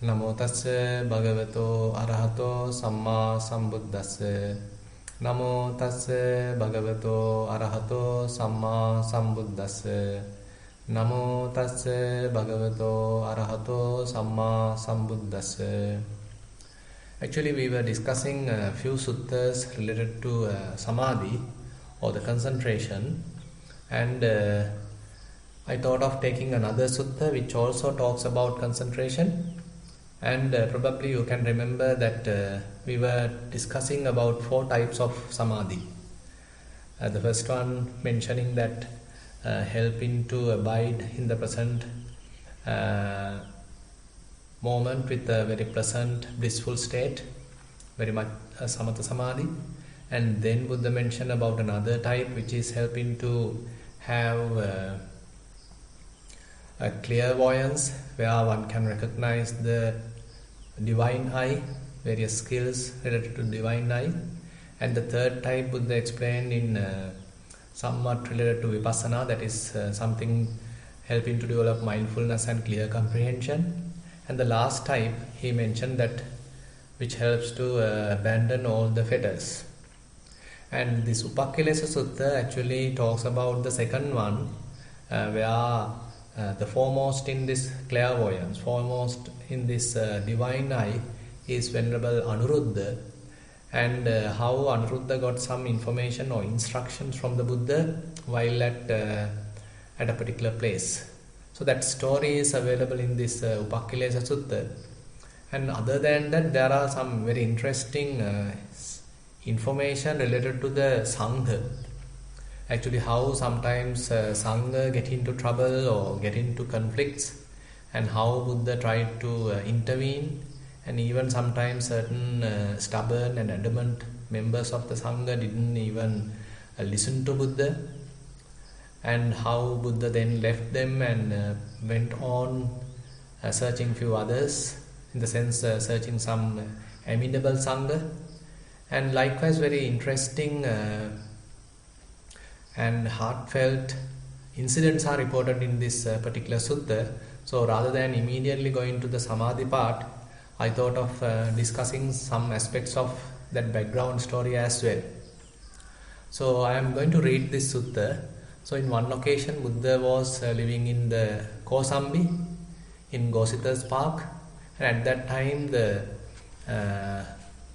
Namo tassa bhagavato arahato samma sambuddhassa. Namo tassa bhagavato arahato samma sambuddhassa. Namo tassa bhagavato arahato samma sambuddhassa. Actually, we were discussing a few suttas related to samadhi or the concentration, and I thought of taking another sutta which also talks about concentration. And probably you can remember that we were discussing about 4 types of samadhi. The first one mentioning that helping to abide in the present moment with a very pleasant, blissful state, very much samatha samadhi. And then Buddha mentioned about another type which is helping to have a clairvoyance, where one can recognize the divine eye, various skills related to divine eye. And the third type Buddha explained in somewhat related to vipassana, that is something helping to develop mindfulness and clear comprehension. And the last type he mentioned that which helps to abandon all the fetters. And this Upakkilesa Sutta actually talks about the second one, where the foremost in this clairvoyance, foremost in this divine eye is Venerable Anuruddha, and how Anuruddha got some information or instructions from the Buddha while at a particular place. So that story is available in this Upakkilesa Sutta. And other than that, there are some very interesting information related to the Sangha. Actually, how sometimes Sangha get into trouble or get into conflicts, and how Buddha tried to intervene, and even sometimes certain stubborn and adamant members of the Sangha didn't even listen to Buddha, and how Buddha then left them and went on searching few others, in the sense searching some amenable Sangha. And likewise very interesting and heartfelt incidents are reported in this particular sutta. So rather than immediately going to the samadhi part, I thought of discussing some aspects of that background story as well. So I am going to read this sutta. So in one occasion, Buddha was living in the Kosambi, in Gosita's park, and at that time the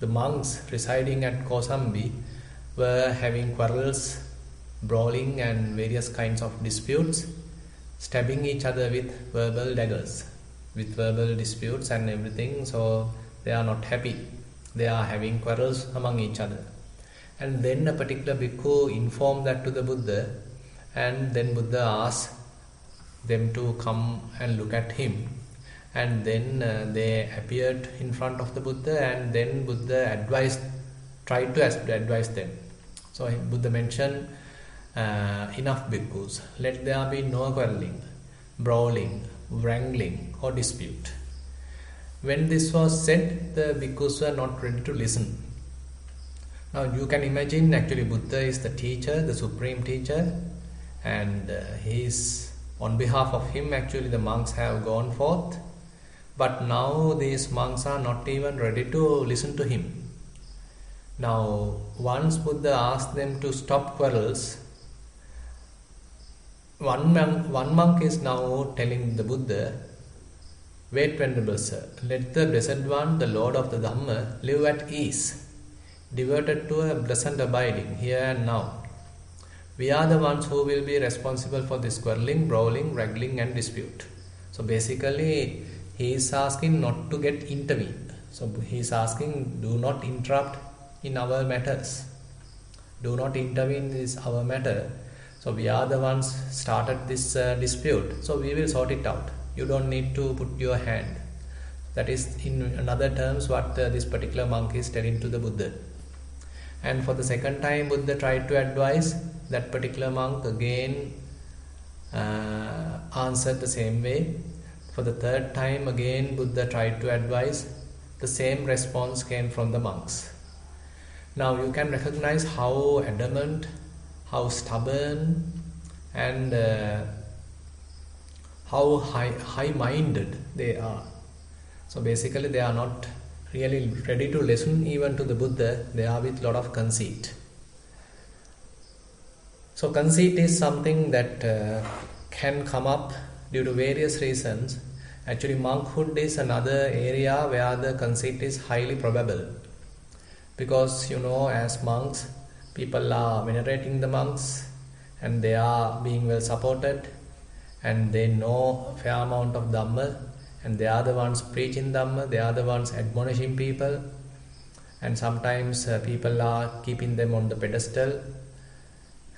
monks residing at Kosambi were having quarrels, brawling and various kinds of disputes, stabbing each other with verbal daggers, with verbal disputes and everything. So they are not happy, they are having quarrels among each other. And then a particular bhikkhu informed that to the Buddha, and then Buddha asked them to come and look at him. And then they appeared in front of the Buddha, and then Buddha tried to advise them. So Buddha mentioned, enough bhikkhus, let there be no quarreling, brawling, wrangling or dispute. When this was said, the bhikkhus were not ready to listen. Now you can imagine, actually Buddha is the teacher, the supreme teacher, and on behalf of him actually the monks have gone forth. But now these monks are not even ready to listen to him. Now once Buddha asked them to stop quarrels, one monk is now telling the Buddha, wait, Venerable Sir, let the Blessed One, the Lord of the Dhamma, live at ease, devoted to a pleasant abiding here and now. We are the ones who will be responsible for this quarreling, brawling, wrangling and dispute. So basically he is asking not to get intervened. So he is asking, do not interrupt in our matters. Do not intervene in our matter. So we are the ones started this dispute. So we will sort it out. You don't need to put your hand. That is in other terms what this particular monk is telling to the Buddha. And for the second time Buddha tried to advise, that particular monk again answered the same way. For the third time again Buddha tried to advise, the same response came from the monks. Now you can recognize how adamant, how stubborn and how high-minded they are. So basically they are not really ready to listen even to the Buddha. They are with lot of conceit. So conceit is something that can come up due to various reasons. Actually, monkhood is another area where the conceit is highly probable. Because as monks, people are venerating the monks and they are being well supported and they know a fair amount of Dhamma and they are the ones preaching Dhamma, they are the ones admonishing people, and sometimes people are keeping them on the pedestal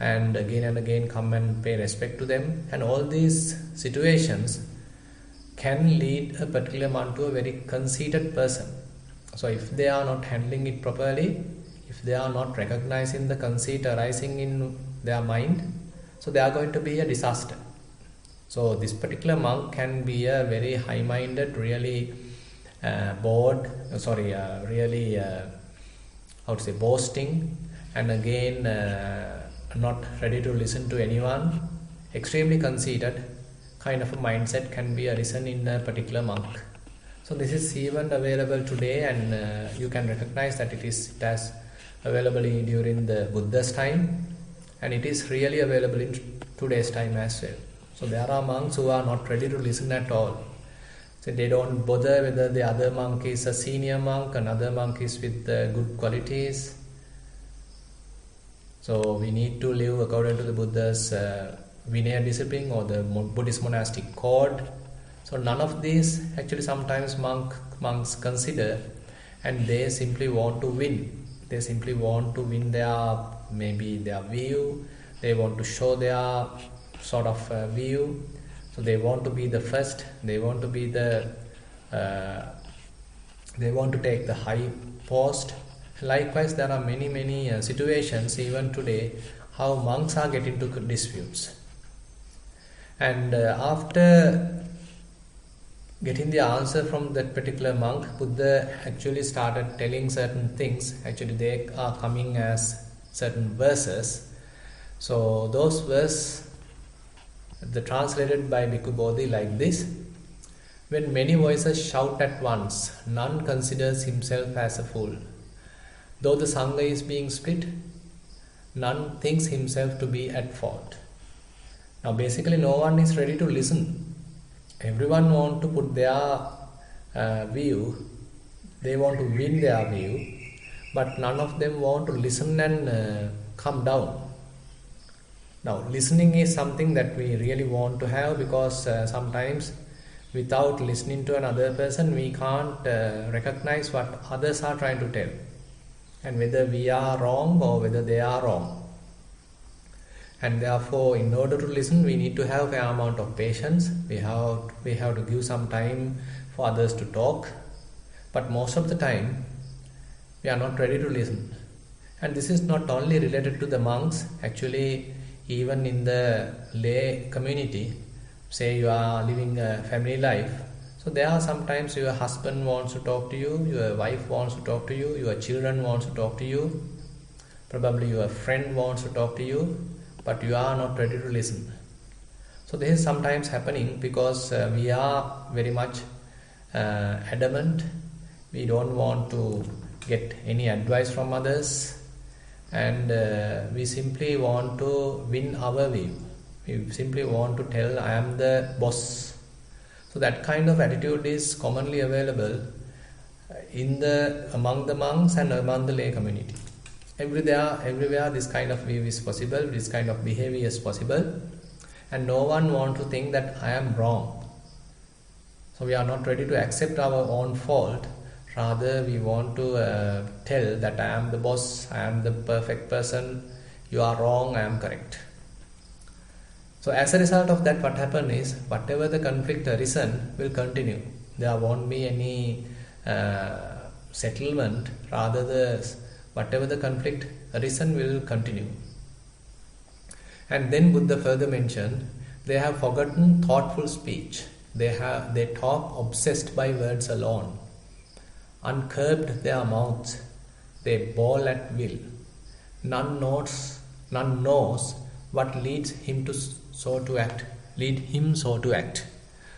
and again come and pay respect to them, and all these situations can lead a particular monk to a very conceited person. So if they are not handling it properly, if they are not recognizing the conceit arising in their mind, so they are going to be a disaster. So this particular monk can be a very high-minded, really boasting, and again not ready to listen to anyone, extremely conceited kind of a mindset can be arisen in a particular monk. So this is even available today, and you can recognize that it has available during the Buddha's time, and it is really available in today's time as well. So there are monks who are not ready to listen at all. So they don't bother whether the other monk is a senior monk, another monk is with good qualities. So we need to live according to the Buddha's Vinaya discipline or the Buddhist monastic code. So none of these actually sometimes monks consider, and they simply want to win. They simply want to win their view. They want to show their sort of view. So they want to be the first. They want to be they want to take the high post. Likewise, there are many situations even today how monks are getting into disputes. And after getting the answer from that particular monk, Buddha actually started telling certain things. Actually, they are coming as certain verses. So those verses, they're translated by Bhikkhu Bodhi like this: when many voices shout at once, none considers himself as a fool. Though the Sangha is being split, none thinks himself to be at fault. Now basically no one is ready to listen. Everyone wants to put their view, they want to win their view, but none of them want to listen and come down. Now listening is something that we really want to have, because sometimes without listening to another person we can't recognize what others are trying to tell, and whether we are wrong or whether they are wrong. And therefore, in order to listen, we need to have a fair amount of patience. We have to give some time for others to talk. But most of the time, we are not ready to listen. And this is not only related to the monks. Actually, even in the lay community, say you are living a family life. So there are sometimes your husband wants to talk to you, your wife wants to talk to you, your children wants to talk to you, probably your friend wants to talk to you, but you are not ready to listen. So this is sometimes happening because we are very much adamant. We don't want to get any advice from others, and we simply want to win our view. We simply want to tell, I am the boss. So that kind of attitude is commonly available among the monks and among the lay community. Everywhere this kind of view is possible, this kind of behavior is possible, and no one wants to think that I am wrong. So we are not ready to accept our own fault. Rather, we want to tell that I am the boss, I am the perfect person, you are wrong, I am correct. So as a result of that, what happened is, whatever the conflict arisen will continue. There won't be any settlement. Rather, whatever the conflict arisen will continue. And then Buddha further mentioned, they have forgotten thoughtful speech. They talk obsessed by words alone. Uncurbed their mouths, they bawl at will. None knows what leads him so to act.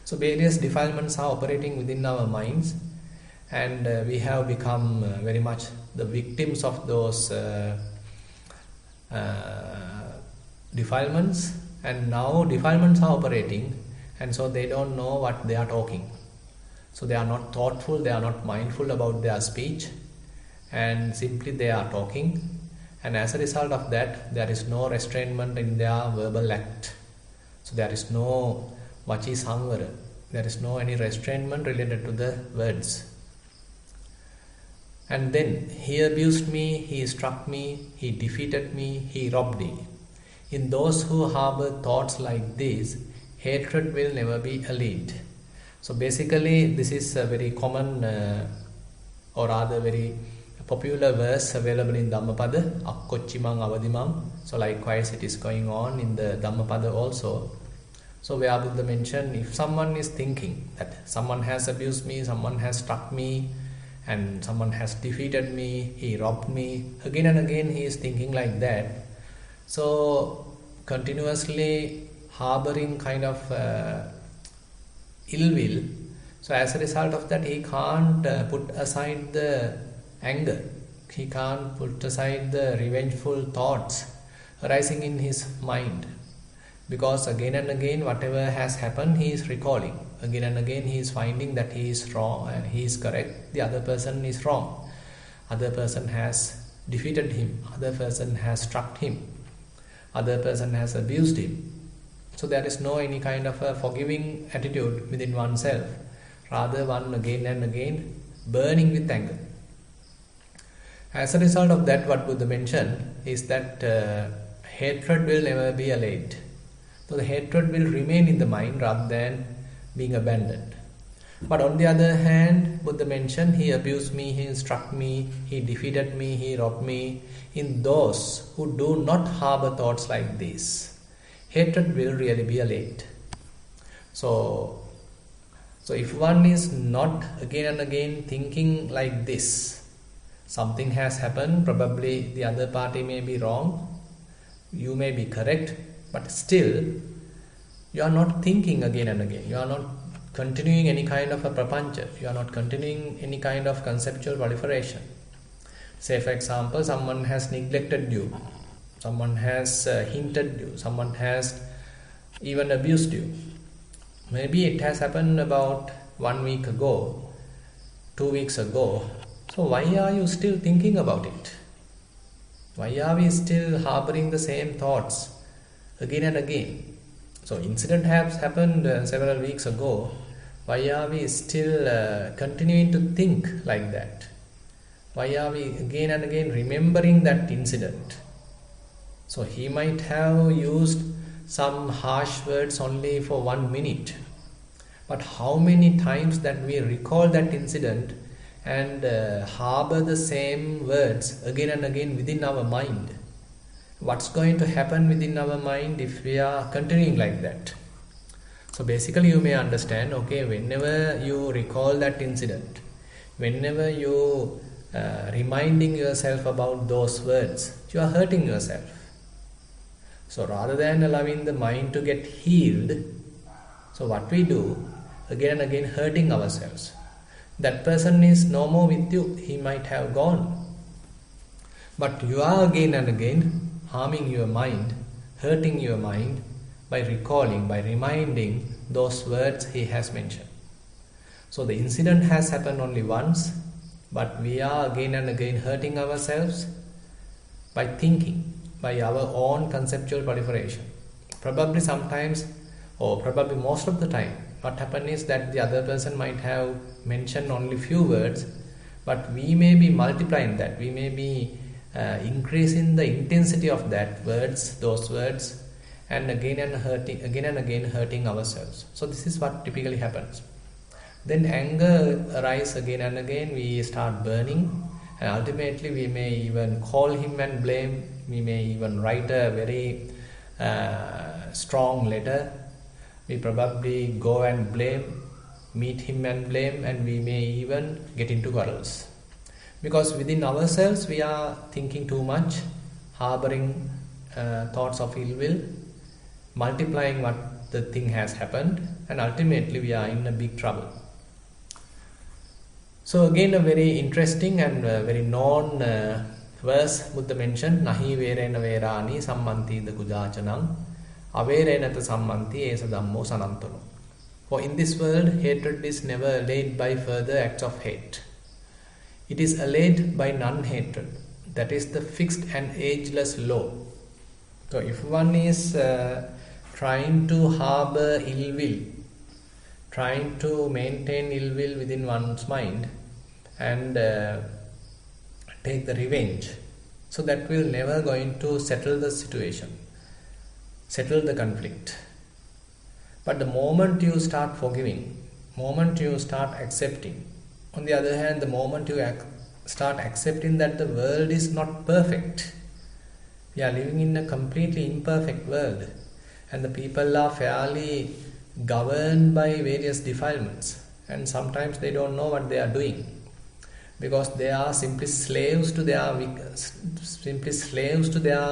So various defilements are operating within our minds, and we have become very much the victims of those defilements, and now defilements are operating, and so they don't know what they are talking. So they are not thoughtful, they are not mindful about their speech, and simply they are talking, and as a result of that there is no restrainment in their verbal act. So there is no vachi samvara, there is no any restrainment related to the words. And then he abused me, he struck me, he defeated me, he robbed me. In those who harbor thoughts like this, hatred will never be allayed. So basically this is a very common or rather very popular verse available in Dhammapada, Akkochimang Avadimang. So likewise it is going on in the Dhammapada also. So where Buddha mentioned, if someone is thinking that someone has abused me, someone has struck me, and someone has defeated me, he robbed me, again and again he is thinking like that. So continuously harboring kind of ill will. So as a result of that, he can't put aside the anger, he can't put aside the revengeful thoughts arising in his mind, because again and again whatever has happened he is recalling. Again and again he is finding that he is wrong and he is correct, the other person is wrong, other person has defeated him, other person has struck him, other person has abused him. So there is no any kind of a forgiving attitude within oneself, rather one again and again burning with anger. As a result of that, what Buddha mentioned is that hatred will never be allayed. So the hatred will remain in the mind rather than being abandoned. But on the other hand, Buddha mentioned, he abused me, he struck me, he defeated me, he robbed me. In those who do not harbor thoughts like this, hatred will really be allayed. So if one is not again and again thinking like this, something has happened, probably the other party may be wrong, you may be correct, but still you are not thinking again and again, you are not continuing any kind of a prapancha, you are not continuing any kind of conceptual proliferation. Say for example, someone has neglected you, someone has hinted you, someone has even abused you. Maybe it has happened about 1 week ago, 2 weeks ago. So why are you still thinking about it? Why are we still harboring the same thoughts again and again? So incident has happened several weeks ago. Why are we still continuing to think like that? Why are we again and again remembering that incident? So he might have used some harsh words only for 1 minute. But how many times that we recall that incident and harbor the same words again and again within our mind? What's going to happen within our mind if we are continuing like that? So basically you may understand, okay, whenever you recall that incident, whenever you reminding yourself about those words, you are hurting yourself. So rather than allowing the mind to get healed, so what we do, again and again hurting ourselves. That person is no more with you, he might have gone. But you are again and again harming your mind, hurting your mind by recalling, by reminding those words he has mentioned. So the incident has happened only once, but we are again and again hurting ourselves by thinking, by our own conceptual proliferation. Probably sometimes, or probably most of the time, what happens is that the other person might have mentioned only few words, but we may be multiplying that, we may be increasing the intensity of that words, those words, and again and again hurting ourselves. So this is what typically happens. Then anger arises again and again, we start burning, and ultimately we may even call him and blame, we may even write a very strong letter, we probably go and blame, meet him and blame, and we may even get into quarrels. Because within ourselves we are thinking too much, harboring thoughts of ill will, multiplying what the thing has happened, and ultimately we are in a big trouble. So again, a very interesting and very known verse Buddha mentioned, Nahi verena verani sammanti the kujachanam averenata sammanti esa dhammo sanantano. For in this world, hatred is never allayed by further acts of hate. It is allayed by non-hatred. That is the fixed and ageless law. So if one is trying to harbor ill will, trying to maintain ill will within one's mind and take the revenge, so that will never going to settle the situation, settle the conflict. But the moment you start forgiving, moment you start accepting, on the other hand, the moment you start accepting that the world is not perfect, we are living in a completely imperfect world, and the people are fairly governed by various defilements, and sometimes they don't know what they are doing, because they are simply slaves to their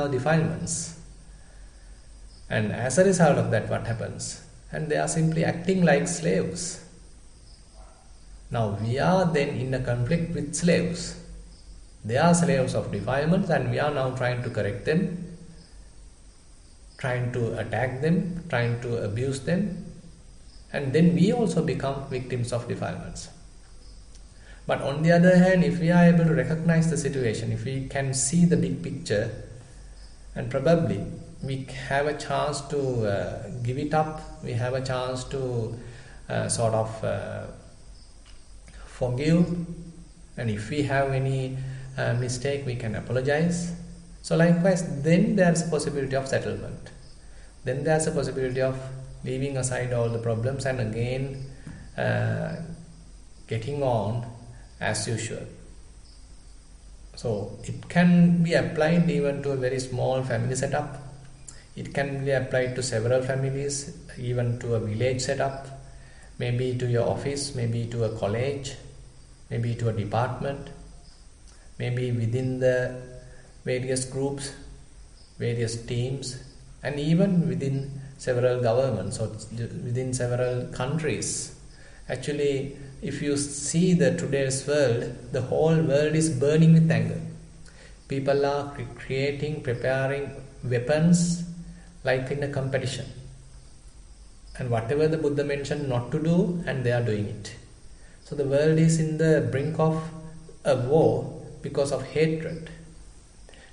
defilements. And as a result of that, what happens? And they are simply acting like slaves. Now we are then in a conflict with slaves. They are slaves of defilements, and we are now trying to correct them, trying to attack them, trying to abuse them, and then we also become victims of defilements. But on the other hand, if we are able to recognize the situation, if we can see the big picture, and probably we have a chance to give it up, we have a chance to forgive, and if we have any mistake, we can apologize. So likewise, then there's a possibility of settlement. Then there's a possibility of leaving aside all the problems and again getting on as usual. So it can be applied even to a very small family setup. It can be applied to several families, even to a village setup, maybe to your office, maybe to a college, maybe to a department, maybe within the various groups, various teams, and even within several governments or within several countries. Actually, if you see the today's world, the whole world is burning with anger. People are preparing weapons like in a competition. And whatever the Buddha mentioned not to do, and they are doing it. So the world is in the brink of a war because of hatred.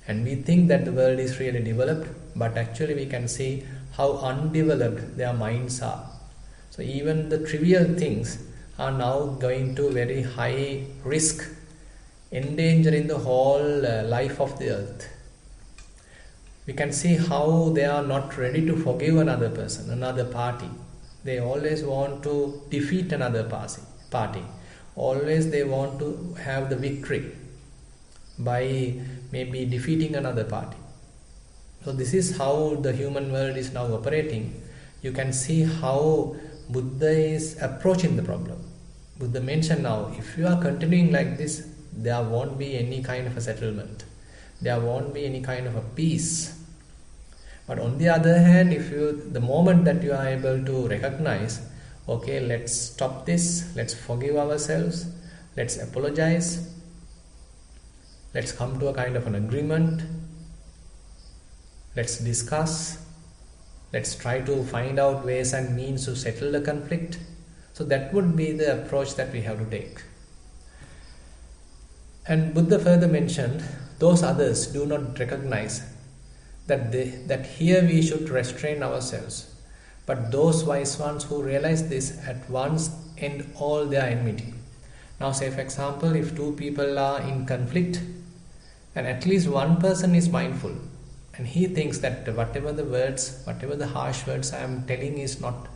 And we think that the world is really developed, but actually we can see how undeveloped their minds are. So even the trivial things are now going to very high risk, endangering the whole life of the earth. We can see how they are not ready to forgive another person, another party. They always want to defeat another party. Always they want to have the victory by maybe defeating another party. So this is how the human world is now operating. You can see how Buddha is approaching the problem. Buddha mentioned now, if you are continuing like this, there won't be any kind of a settlement. There won't be any kind of a peace. But on the other hand, the moment that you are able to recognize, okay, let's stop this, let's forgive ourselves, let's apologize, let's come to a kind of an agreement, let's discuss, let's try to find out ways and means to settle the conflict. So that would be the approach that we have to take. And Buddha further mentioned, those others do not recognize that here we should restrain ourselves. But those wise ones who realize this at once end all their enmity. Now say for example, if two people are in conflict and at least one person is mindful and he thinks that whatever the harsh words I am telling is not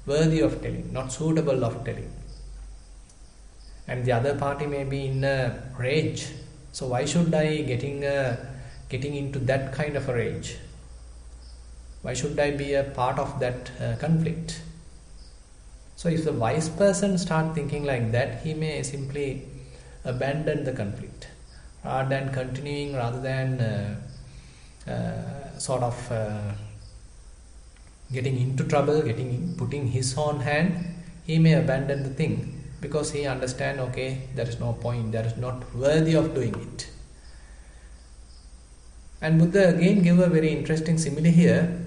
worthy of telling, not suitable of telling, and the other party may be in a rage, so why should I getting into that kind of a rage? Why should I be a part of that conflict? So if the wise person start thinking like that, he may simply abandon the conflict rather than continuing, rather than getting into trouble, putting his own hand, he may abandon the thing because he understand, okay, there is no point, there is not worthy of doing it. And Buddha again give a very interesting simile here.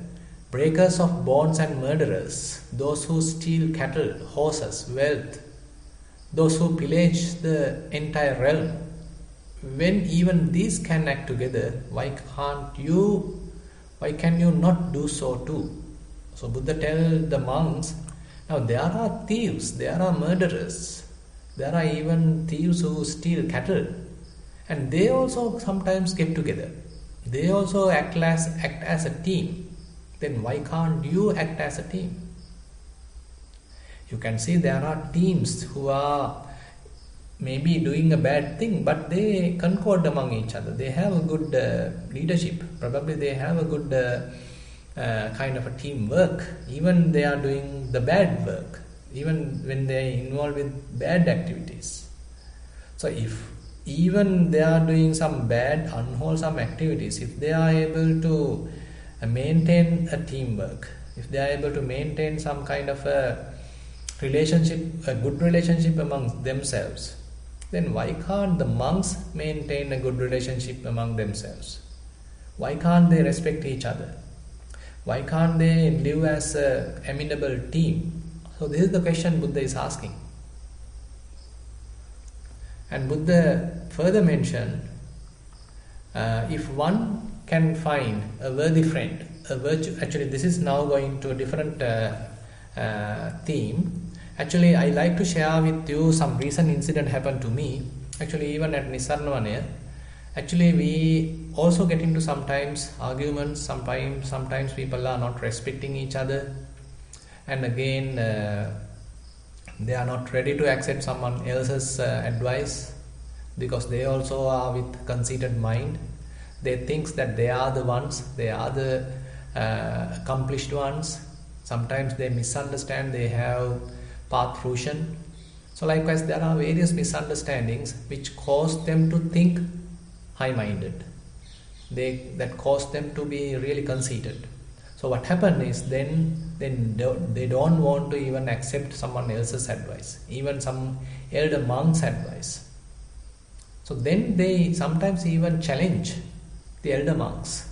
Breakers of bonds and murderers, those who steal cattle, horses, wealth, those who pillage the entire realm, when even these can act together, why can you not do so too? So Buddha tells the monks, now there are thieves, there are murderers, there are even thieves who steal cattle, and they also sometimes get together. They also act as a team. Then why can't you act as a team? You can see there are teams who are maybe doing a bad thing, but they concord among each other. They have a good leadership. Probably they have a good kind of a teamwork. Even they are doing the bad work, even when they are involved with bad activities. So if even they are doing some bad, unwholesome activities, if they are able to maintain a teamwork, if they are able to maintain some kind of a relationship, a good relationship among themselves, then why can't the monks maintain a good relationship among themselves? Why can't they respect each other? Why can't they live as an amenable team? So this is the question Buddha is asking. And Buddha further mentioned, if one can find a worthy friend, a virtue. Actually, this is now going to a different theme. Actually, I like to share with you some recent incident happened to me. Actually, even at Nissarana, actually we also get into sometimes arguments. Sometimes people are not respecting each other, and again they are not ready to accept someone else's advice because they also are with conceited mind. They think that they are the ones, they are the accomplished ones. Sometimes they misunderstand, they have path fruition. So likewise, there are various misunderstandings which cause them to think high-minded. That cause them to be really conceited. So what happens is then they don't want to even accept someone else's advice, even some elder monk's advice. So then they sometimes even challenge the elder monks.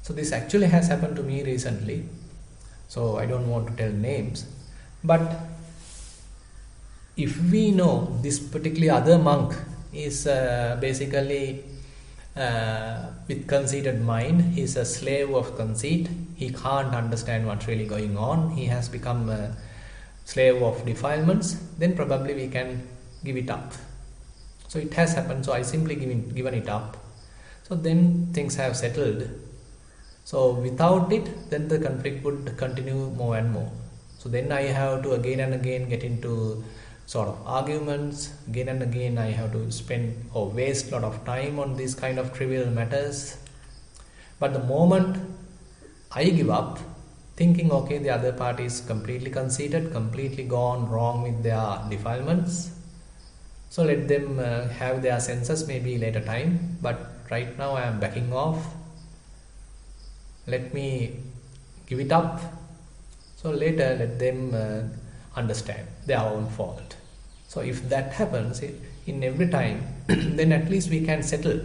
So this actually has happened to me recently. So I don't want to tell names. But if we know this particular other monk is basically with conceited mind, he is a slave of conceit, he can't understand what's really going on, he has become a slave of defilements, then probably we can give it up. So it has happened, so I simply given it up. So then things have settled. So without it, then the conflict would continue more and more. So then I have to again and again get into sort of arguments. Again and again I have to spend or waste a lot of time on these kind of trivial matters. But the moment I give up, thinking, okay, the other party is completely conceited, completely gone wrong with their defilements, so let them have their senses maybe later time, but right now I am backing off. Let me give it up. So later let them understand their own fault. So if that happens in every time, then at least we can settle.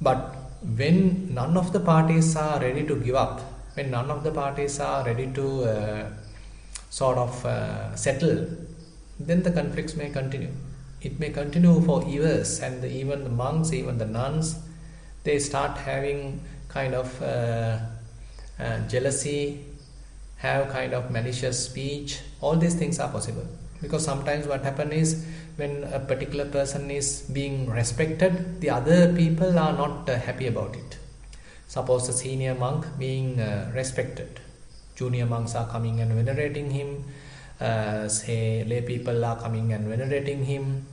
But when none of the parties are ready to give up, when none of the parties are ready to settle, then the conflicts may continue. It may continue for years, and even the monks, even the nuns, they start having kind of jealousy, have kind of malicious speech. All these things are possible. Because sometimes what happens is, when a particular person is being respected, the other people are not happy about it. Suppose a senior monk being respected, junior monks are coming and venerating him, say lay people are coming and venerating him.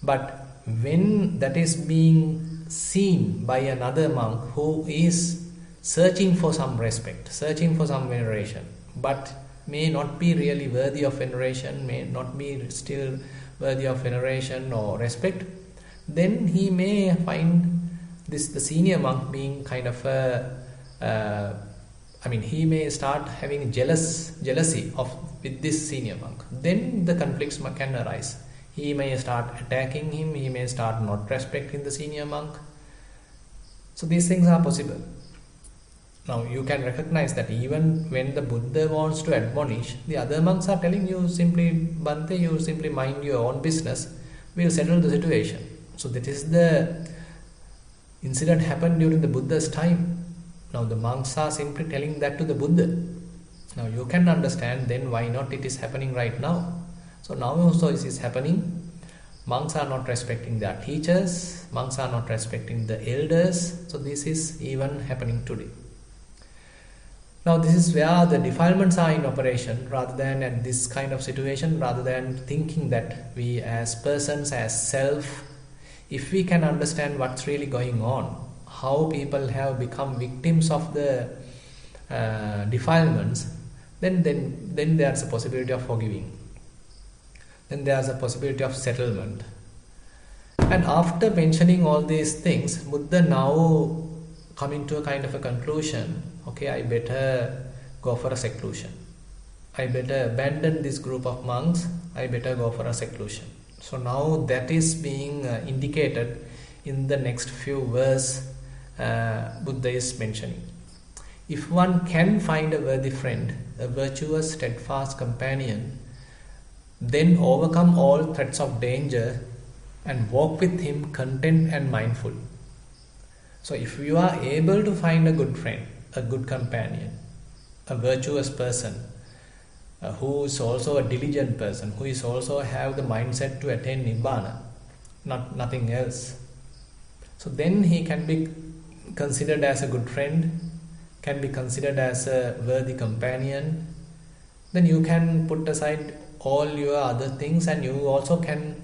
But when that is being seen by another monk who is searching for some respect, searching for some veneration, but may not be really worthy of veneration, may not be still worthy of veneration or respect, then he may find the senior monk being kind of a, he may start having jealousy with this senior monk. Then the conflicts can arise. He may start attacking him. He may start not respecting the senior monk. So these things are possible. Now you can recognize that even when the Buddha wants to admonish, the other monks are telling you simply, Bhante, you simply mind your own business. We'll settle the situation. So that is the incident happened during the Buddha's time. Now the monks are simply telling that to the Buddha. Now you can understand then why not it is happening right now. So now also it is happening. Monks are not respecting their teachers. Monks are not respecting the elders. So this is even happening today. Now this is where the defilements are in operation, rather than at this kind of situation, rather than thinking that we as persons, as self, if we can understand what's really going on, how people have become victims of the defilements, then there's a possibility of forgiving. Then there's a possibility of settlement. And after mentioning all these things, Buddha now coming to a kind of a conclusion. Okay, I better go for a seclusion. I better abandon this group of monks. I better go for a seclusion. So now that is being indicated in the next few verses Buddha is mentioning. If one can find a worthy friend, a virtuous, steadfast companion, then overcome all threats of danger and walk with him content and mindful. So if you are able to find a good friend, a good companion, a virtuous person, who is also a diligent person, who is also have the mindset to attain Nibbana, nothing else. So then he can be considered as a good friend, can be considered as a worthy companion. Then you can put aside all your other things and you also can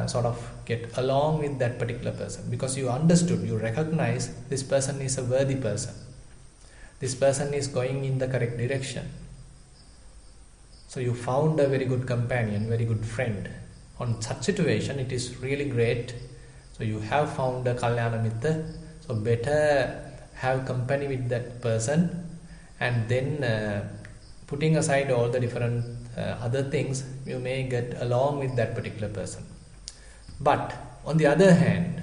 sort of get along with that particular person, because you understood, you recognize this person is a worthy person. This person is going in the correct direction. So you found a very good companion, very good friend. On such situation, it is really great. So you have found a Kalyana Mitra. So better have company with that person, and then putting aside all the different other things, you may get along with that particular person. But on the other hand,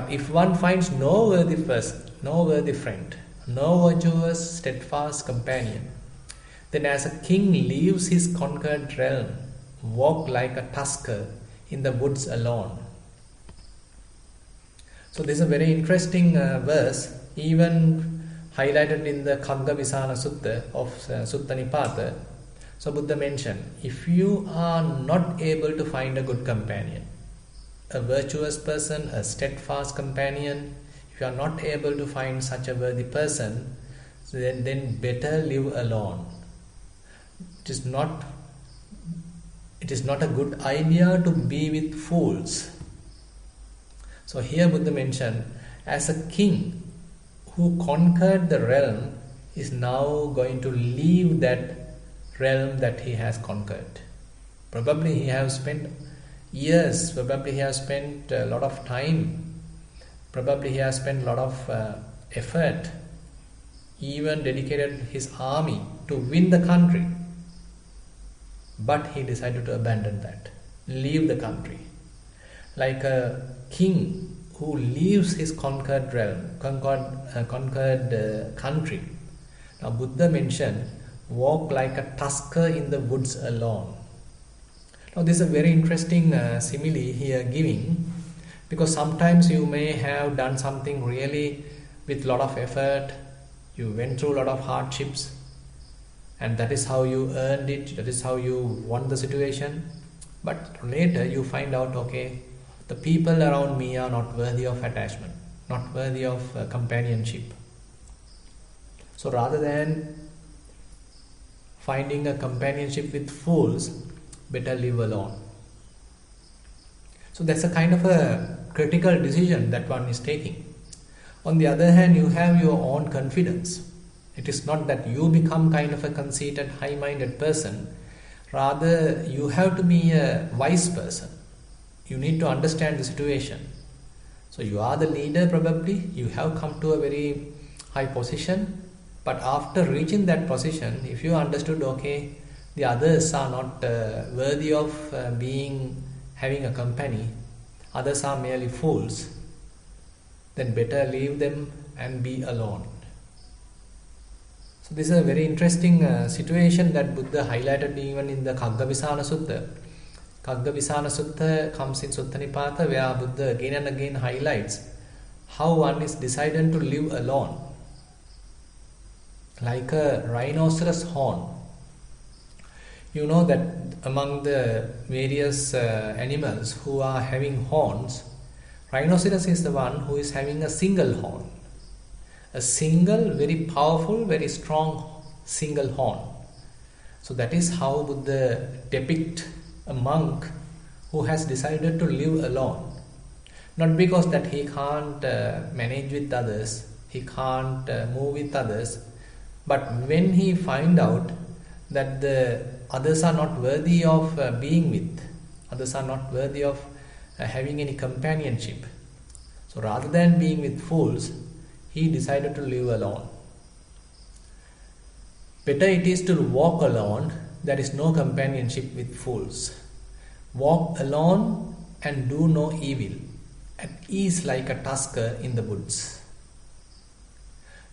if one finds no worthy person, no worthy friend, no virtuous, steadfast companion, then as a king leaves his conquered realm, walk like a tusker in the woods alone. So this is a very interesting verse, even highlighted in the Khaggavisana Sutta of Sutta Nipata. So Buddha mentioned, if you are not able to find a good companion, a virtuous person, a steadfast companion, if you are not able to find such a worthy person, then better live alone. It is not a good idea to be with fools. So here Buddha mentioned, as a king who conquered the realm is now going to leave that realm that he has conquered. Probably he has spent years, probably he has spent a lot of time, probably he has spent a lot of effort, even dedicated his army to win the country. But he decided to abandon that, leave the country. Like a king who leaves his conquered realm, conquered country. Now Buddha mentioned, walk like a tusker in the woods alone. Now this is a very interesting simile here giving, because sometimes you may have done something really with a lot of effort, you went through a lot of hardships, and that is how you earned it, that is how you won the situation. But later you find out, okay, the people around me are not worthy of attachment, not worthy of companionship. So rather than finding a companionship with fools, better live alone. So that's a kind of a critical decision that one is taking. On the other hand, you have your own confidence. It is not that you become kind of a conceited, high-minded person. Rather, you have to be a wise person. You need to understand the situation. So you are the leader, probably you have come to a very high position, but after reaching that position, if you understood, okay, the others are not worthy of having a company, others are merely fools, then better leave them and be alone. So this is a very interesting situation that Buddha highlighted even in the Kaggavisana Sutta. Kaggavisana Sutta comes in Sutta Nipata, where Buddha again and again highlights how one is decided to live alone. Like a rhinoceros horn. You know that among the various animals who are having horns, rhinoceros is the one who is having a single horn. A single, very powerful, very strong single horn. So that is how Buddha depicts a monk who has decided to live alone. Not because that he can't manage with others, he can't move with others, but when he find out that the others are not worthy of being with, others are not worthy of having any companionship. So rather than being with fools, he decided to live alone. Better it is to walk alone, there is no companionship with fools. Walk alone and do no evil, at ease like a tusker in the woods.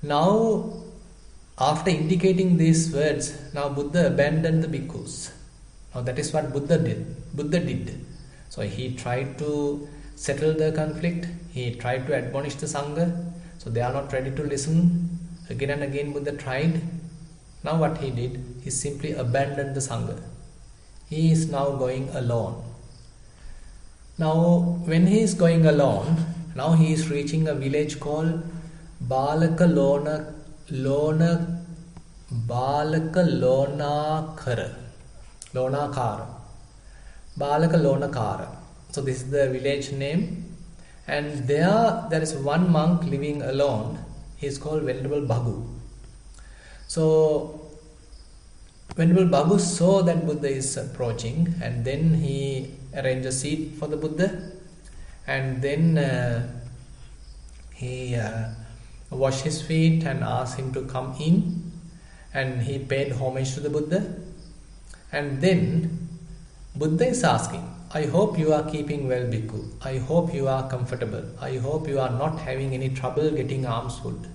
Now, after indicating these words, now Buddha abandoned the bhikkhus. Now that is what Buddha did. So he tried to settle the conflict, he tried to admonish the Sangha, so they are not ready to listen. Again and again Buddha tried. Now what he did, he simply abandoned the Sangha. He is now going alone. Now when he is going alone, now he is reaching a village called Balaka Lonakara. So this is the village name, and there is one monk living alone. He is called Venerable Bhagu. So Venerable Bhagu saw that Buddha is approaching, and then he arranged a seat for the Buddha, and then he washed his feet and asked him to come in, and he paid homage to the Buddha. And then Buddha is asking, I hope you are keeping well, Bhikkhu. I hope you are comfortable. I hope you are not having any trouble getting alms food.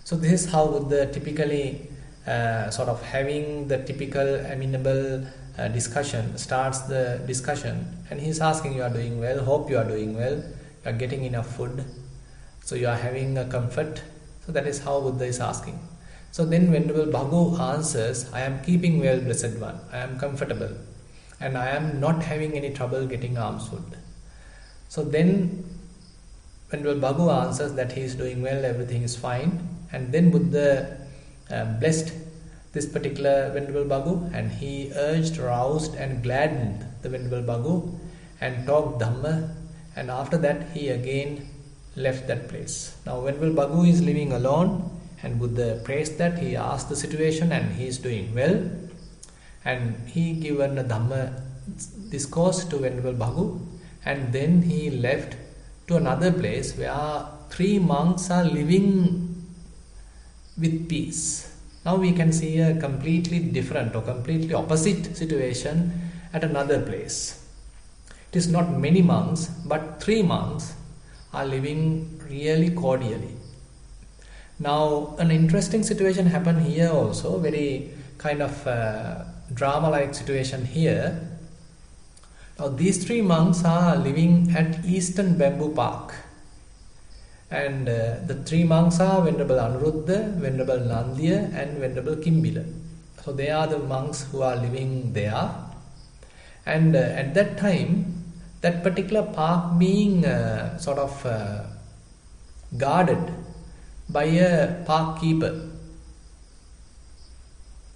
So this is how Buddha typically sort of having the typical amenable discussion, starts the discussion, and he is asking, you are doing well, hope you are doing well, you are getting enough food, so you are having a comfort. So that is how Buddha is asking. So then Venerable Bhagu answers, I am keeping well, Blessed One, I am comfortable, and I am not having any trouble getting alms food. So then Venerable Bhagu answers that he is doing well, everything is fine, and then Buddha blessed this particular Venerable Bhagu, and he urged, roused and gladdened the Venerable Bhagu and talked Dhamma, and after that he again left that place. Now Venerable Bhagu is living alone, and Buddha praised that, he asked the situation, and he is doing well, and he given a Dhamma discourse to Venerable Bhagu, and then he left to another place where 3 monks are living with peace. Now we can see a completely different or completely opposite situation at another place. It is not many monks, but 3 monks are living really cordially. Now an interesting situation happened here also, very kind of drama-like situation here. Now these 3 monks are living at Eastern Bamboo Park, and the 3 monks are Venerable Anuruddha, Venerable Nandiya and Venerable Kimbila. So they are the monks who are living there, and at that time that particular park being sort of guarded by a park keeper,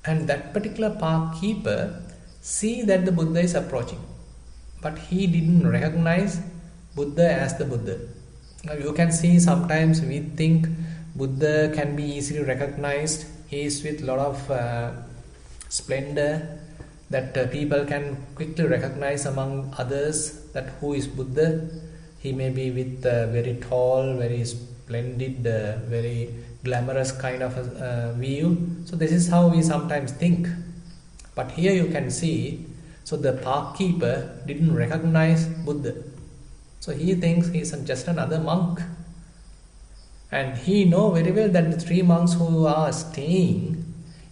and that particular park keeper see that the Buddha is approaching, but he didn't recognize Buddha as the Buddha. Now you can see sometimes we think Buddha can be easily recognized, he is with a lot of splendor, that people can quickly recognize among others that who is Buddha. He may be with a very tall, very splendid, very glamorous kind of a view. So this is how we sometimes think. But here you can see, so the park keeper didn't recognize Buddha. So he thinks he's just another monk. And he knows very well that the 3 monks who are staying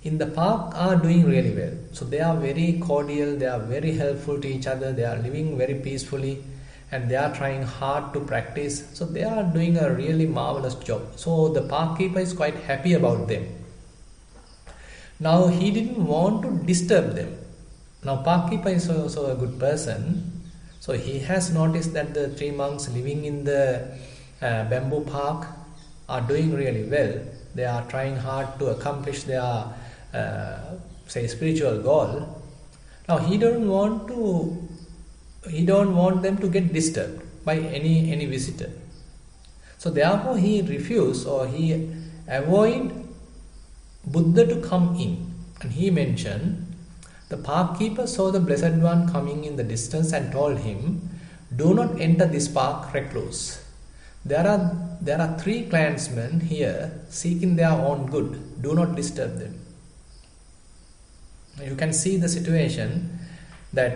in the park are doing really well. So they are very cordial, they are very helpful to each other, they are living very peacefully, and they are trying hard to practice. So they are doing a really marvelous job. So the park keeper is quite happy about them. Now he didn't want to disturb them. Now park keeper is also a good person. So he has noticed that the 3 monks living in the bamboo park are doing really well. They are trying hard to accomplish their spiritual goal. Now he don't want them to get disturbed by any visitor. So therefore he refused, or he avoid Buddha to come in. And he mentioned, the park keeper saw the Blessed One coming in the distance and told him, "Do not enter this park, recluse. There are 3 clansmen here seeking their own good. Do not disturb them." You can see the situation that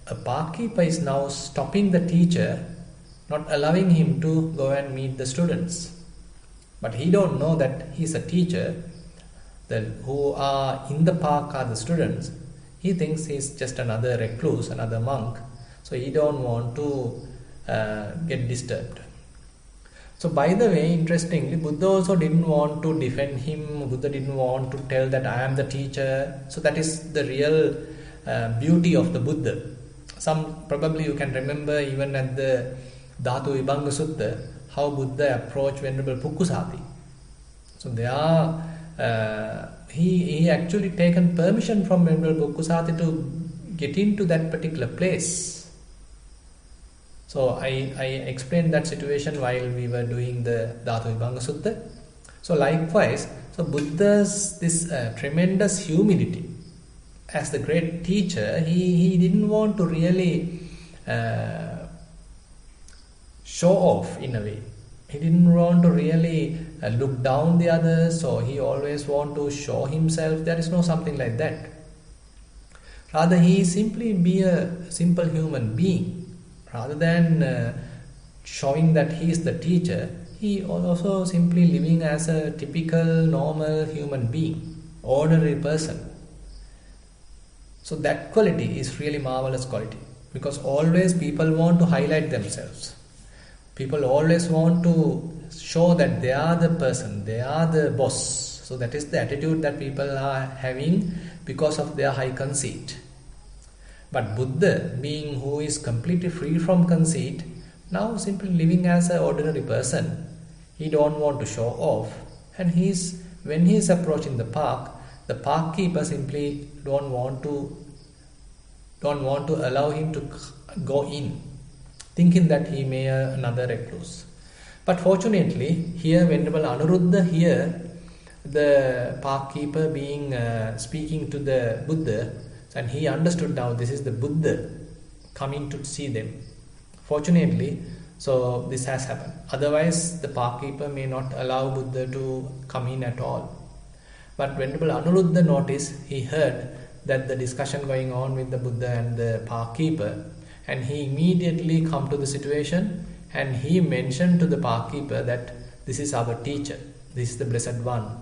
a park keeper is now stopping the teacher, not allowing him to go and meet the students. But he don't know that he's a teacher, that who are in the park are the students. He thinks he's just another recluse, another monk. So he don't want to get disturbed. So by the way, interestingly, Buddha also didn't want to defend him. Buddha didn't want to tell that I am the teacher. So that is the real beauty of the Buddha. Probably you can remember even at the Dhatu Vibhanga Sutta, how Buddha approached Venerable Pukkusati. So he actually taken permission from Venerable Pukkusati to get into that particular place. So I explained that situation while we were doing the Dhatu Vibhanga Sutta. So likewise, so Buddha's this tremendous humility as the great teacher, he didn't want to really show off in a way. He didn't want to really look down the others, so he always want to show himself. There is no something like that. Rather, he simply be a simple human being. Rather than showing that he is the teacher, he also simply living as a typical, normal human being, ordinary person. So that quality is really marvelous quality, because always people want to highlight themselves. People always want to show that they are the person, they are the boss. So that is the attitude that people are having because of their high conceit. But Buddha, being who is completely free from conceit, now simply living as an ordinary person, he don't want to show off. And when he is approaching the park keeper simply don't want to allow him to go in, thinking that he may another recluse. But fortunately, here Venerable Anuruddha, here the park keeper being speaking to the Buddha, and he understood now this is the Buddha coming to see them. Fortunately, so this has happened. Otherwise, the park keeper may not allow Buddha to come in at all. But Venerable Anuruddha noticed, he heard that the discussion going on with the Buddha and the park keeper, and he immediately come to the situation and he mentioned to the park keeper that this is our teacher, this is the Blessed One,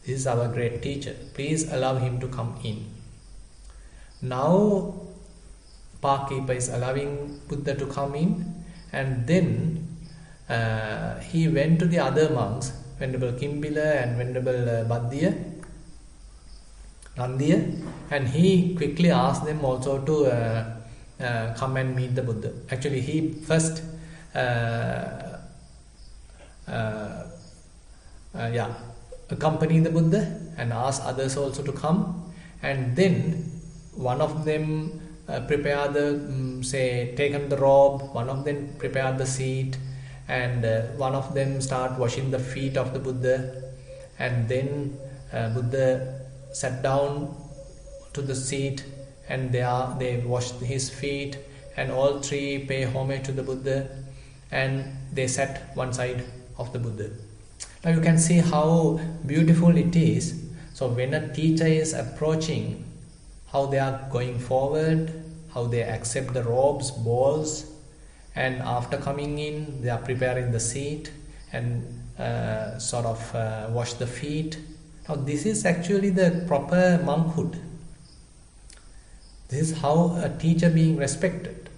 this is our great teacher, please allow him to come in. Now park keeper is allowing Buddha to come in, and then he went to the other monks, Venerable Kimbila and Venerable Nandiya, and he quickly asked them also to come and meet the Buddha. Actually, he first accompanied the Buddha and asked others also to come, and then one of them prepared taken the robe, one of them prepared the seat, and one of them start washing the feet of the Buddha, and then Buddha sat down to the seat, and they washed his feet, and all 3 pay homage to the Buddha, and they sat one side of the Buddha. Now you can see how beautiful it is. So when a teacher is approaching, how they are going forward, how they accept the robes, balls, and after coming in, they are preparing the seat and wash the feet. Now this is actually the proper monkhood. This is how a teacher being respected.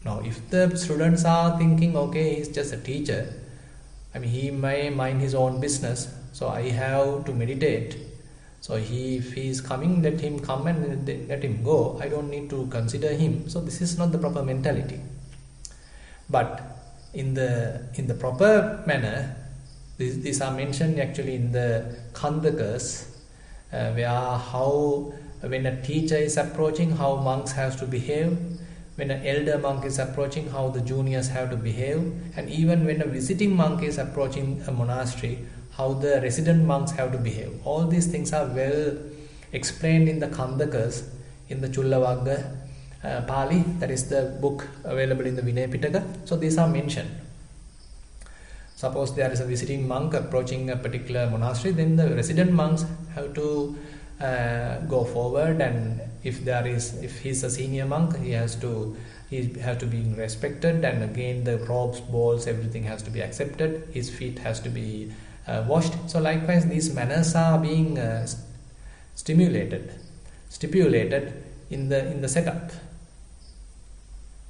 Now if the students are thinking, okay, he's just a teacher, I mean, he may mind his own business, so I have to meditate. So if he is coming, let him come and let him go. I don't need to consider him. So this is not the proper mentality. But in the proper manner, these are mentioned actually in the Kandakas, where how when a teacher is approaching, how monks have to behave. When an elder monk is approaching, how the juniors have to behave. And even when a visiting monk is approaching a monastery, how the resident monks have to behave. All these things are well explained in the Kandakas, in the Chullavagga Pali, that is the book available in the Vinaya Pitaka. So these are mentioned. Suppose there is a visiting monk approaching a particular monastery, then the resident monks have to go forward, and if he's a senior monk, he has to be respected, and again the robes, balls, everything has to be accepted. His feet has to be washed. So likewise, these manners are being stipulated in the setup,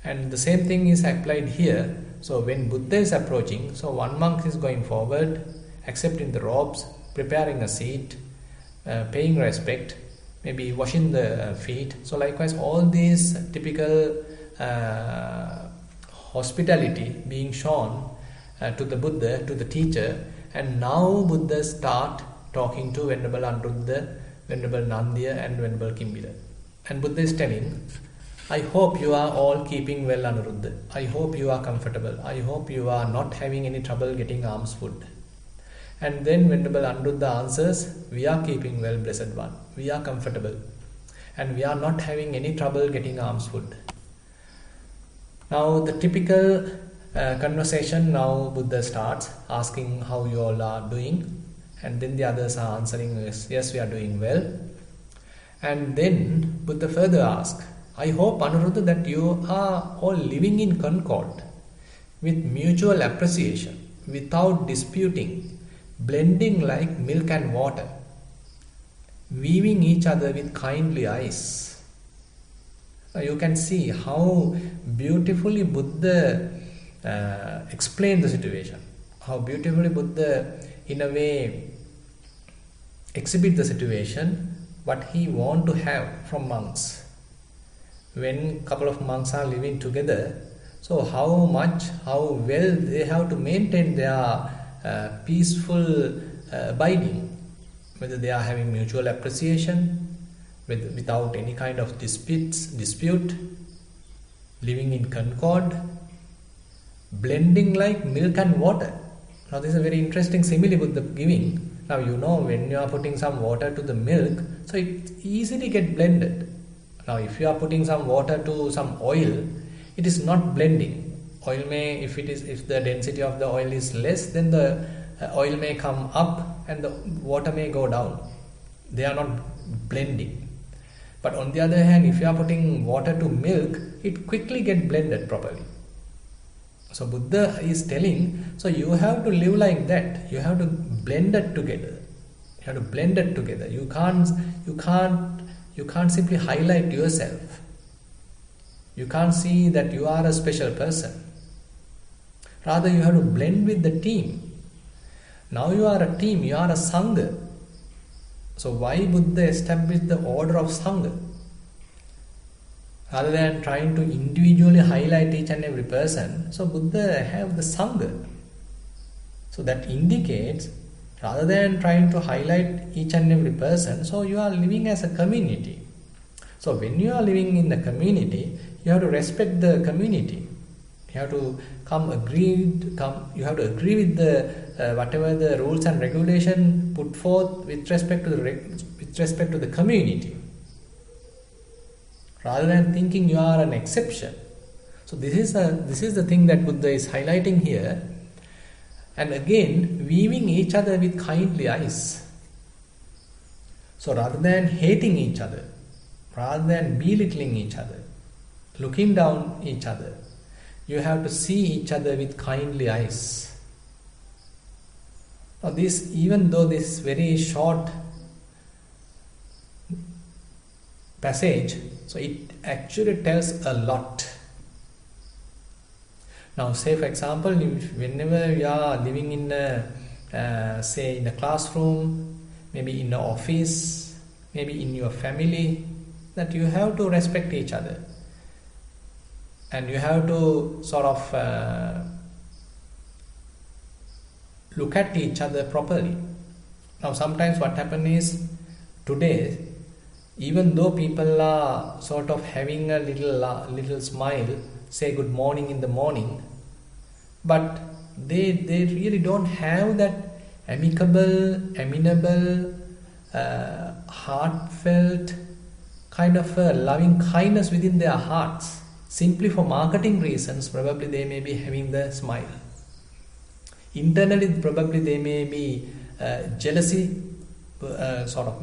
and the same thing is applied here. So when Buddha is approaching, so one monk is going forward, accepting the robes, preparing a seat, paying respect, maybe washing the feet. So likewise, all these typical hospitality being shown to the Buddha, to the teacher. And now Buddha start talking to Venerable Anuruddha, Venerable Nandiya and Venerable Kimbila. And Buddha is telling, I hope you are all keeping well, Anuruddha. I hope you are comfortable. I hope you are not having any trouble getting alms food. And then Venerable Anuruddha answers, we are keeping well, Blessed One. We are comfortable. And we are not having any trouble getting alms food. Now the typical conversation, now Buddha starts asking how you all are doing. And then the others are answering, yes, we are doing well. And then Buddha further asks, I hope, Anuruddha, that you are all living in concord, with mutual appreciation, without disputing, blending like milk and water, viewing each other with kindly eyes. Now you can see how beautifully Buddha explained the situation, how beautifully Buddha in a way exhibit the situation, what he want to have from monks. When couple of monks are living together, so how well they have to maintain their peaceful abiding, whether they are having mutual appreciation, without any kind of dispute, living in concord, blending like milk and water. Now this is a very interesting simile Buddha giving. Now you know, when you are putting some water to the milk, so it easily get blended. Now if you are putting some water to some oil, it is not blending. Oil may, if the density of the oil is less, then the oil may come up and the water may go down. They are not blending. But on the other hand, if you are putting water to milk, it quickly get blended properly. So Buddha is telling, so you have to live like that. You have to blend it together. You have to blend it together. You can't simply highlight yourself. You can't see that you are a special person. Rather, you have to blend with the team. Now you are a team, you are a Sangha. So why Buddha established the order of Sangha? Rather than trying to individually highlight each and every person, so Buddha have the Sangha. So that indicates, rather than trying to highlight each and every person, so you are living as a community. So when you are living in the community, you have to respect the community. You have to you have to agree with the whatever the rules and regulation put forth with respect to the community. Rather than thinking you are an exception. So this is the thing that Buddha is highlighting here. And again, viewing each other with kindly eyes. So rather than hating each other, rather than belittling each other, looking down each other, you have to see each other with kindly eyes. Now this, even though this very short passage, so it actually tells a lot. Now say for example, whenever you are living in a, say in a classroom, maybe in an office, maybe in your family, that you have to respect each other. And you have to sort of look at each other properly. Now sometimes what happens is, today, even though people are sort of having a little smile, say good morning in the morning, but they really don't have that amenable, heartfelt kind of loving kindness within their hearts. Simply for marketing reasons, probably they may be having the smile. Internally, probably they may be jealousy, sort of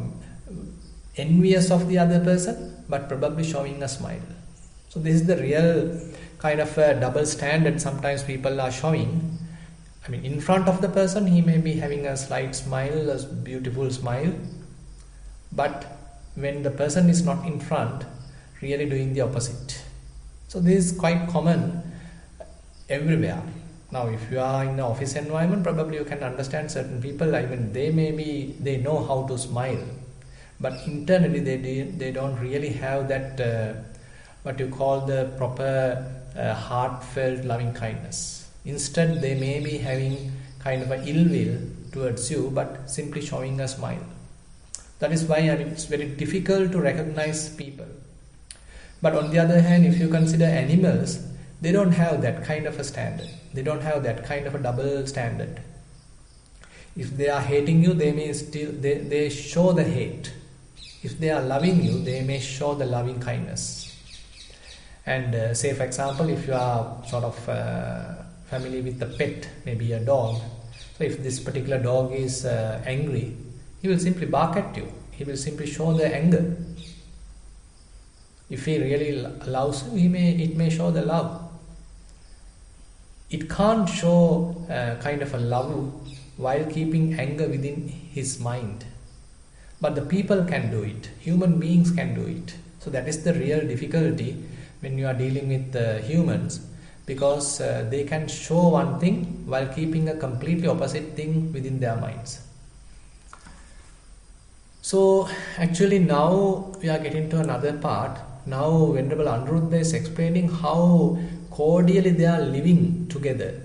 envious of the other person, but probably showing a smile. So this is the real kind of a double standard sometimes people are showing. I mean, in front of the person, he may be having a slight smile, a beautiful smile, but when the person is not in front, really doing the opposite. So this is quite common everywhere. Now if you are in an office environment, probably you can understand certain people, even they know how to smile, but internally they don't really have that what you call the proper heartfelt loving kindness. Instead, they may be having kind of an ill will towards you, but simply showing a smile. That is why it's very difficult to recognize people. But on the other hand, if you consider animals, they don't have that kind of a standard. They don't have that kind of a double standard. If they are hating you, they may still they show the hate. If they are loving you, they may show the loving kindness. And say for example, if you are sort of familiar with a pet, maybe a dog. So if this particular dog is angry, he will simply bark at you. He will simply show the anger. If he really loves you, it may show the love. It can't show kind of a love while keeping anger within his mind. But the people can do it. Human beings can do it. So that is the real difficulty when you are dealing with humans, because they can show one thing while keeping a completely opposite thing within their minds. So actually now we are getting to another part. Now Venerable Anuruddha is explaining how cordially they are living together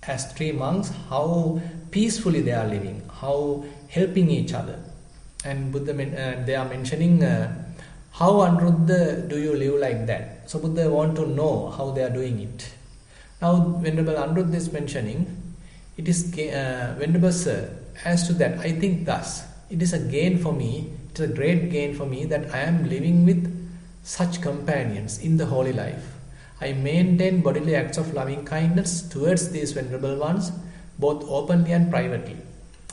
as three monks, how peacefully they are living, how helping each other. And Buddha, they are mentioning how Anuruddha do you live like that? So Buddha want to know how they are doing it. Now Venerable Anuruddha is mentioning, it is Venerable Sir, as to that I think thus, it is a gain for me, it is a great gain for me that I am living with such companions in the holy life. I maintain bodily acts of loving kindness towards these venerable ones, both openly and privately.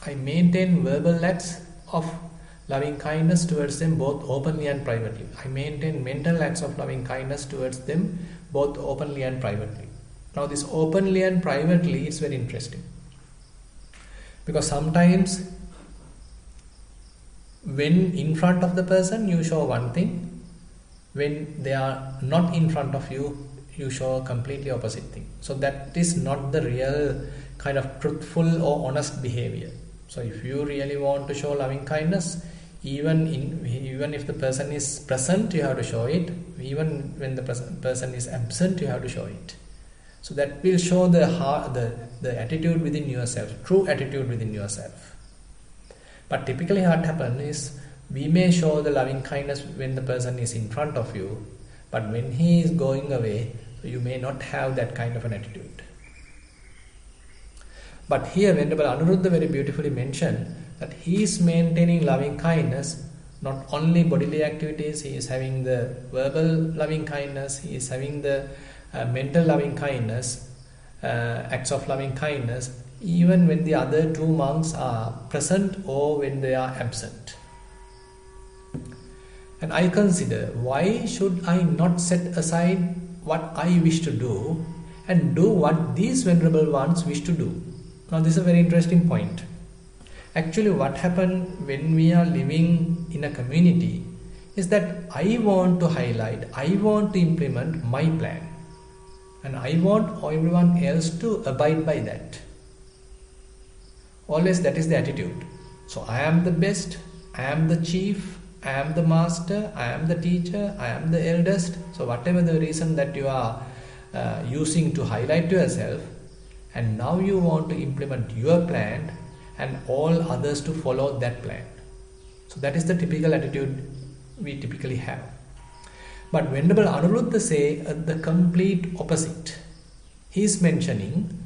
I maintain verbal acts of loving kindness towards them both openly and privately. I maintain mental acts of loving kindness towards them both openly and privately. Now this openly and privately is very interesting, because sometimes when in front of the person you show one thing, when they are not in front of you, you show a completely opposite thing. So that is not the real kind of truthful or honest behavior. So if you really want to show loving kindness, even if the person is present, you have to show it. Even when the person is absent, you have to show it. So that will show the attitude within yourself, true attitude within yourself. But typically what happens is, we may show the loving kindness when the person is in front of you, but when he is going away, you may not have that kind of an attitude. But here Venerable Anuruddha very beautifully mentioned that he is maintaining loving kindness, not only bodily activities, he is having the verbal loving kindness, he is having the mental loving kindness, acts of loving kindness, even when the other two monks are present or when they are absent. And I consider, why should I not set aside what I wish to do and do what these venerable ones wish to do? Now this is a very interesting point. Actually, what happens when we are living in a community is that I want to highlight, I want to implement my plan. And I want everyone else to abide by that. Always that is the attitude. So I am the best, I am the chief, I am the master, I am the teacher, I am the eldest. So whatever the reason that you are using to highlight to yourself, and now you want to implement your plan and all others to follow that plan. So that is the typical attitude we typically have. But Venerable Anuruddha say the complete opposite. He is mentioning,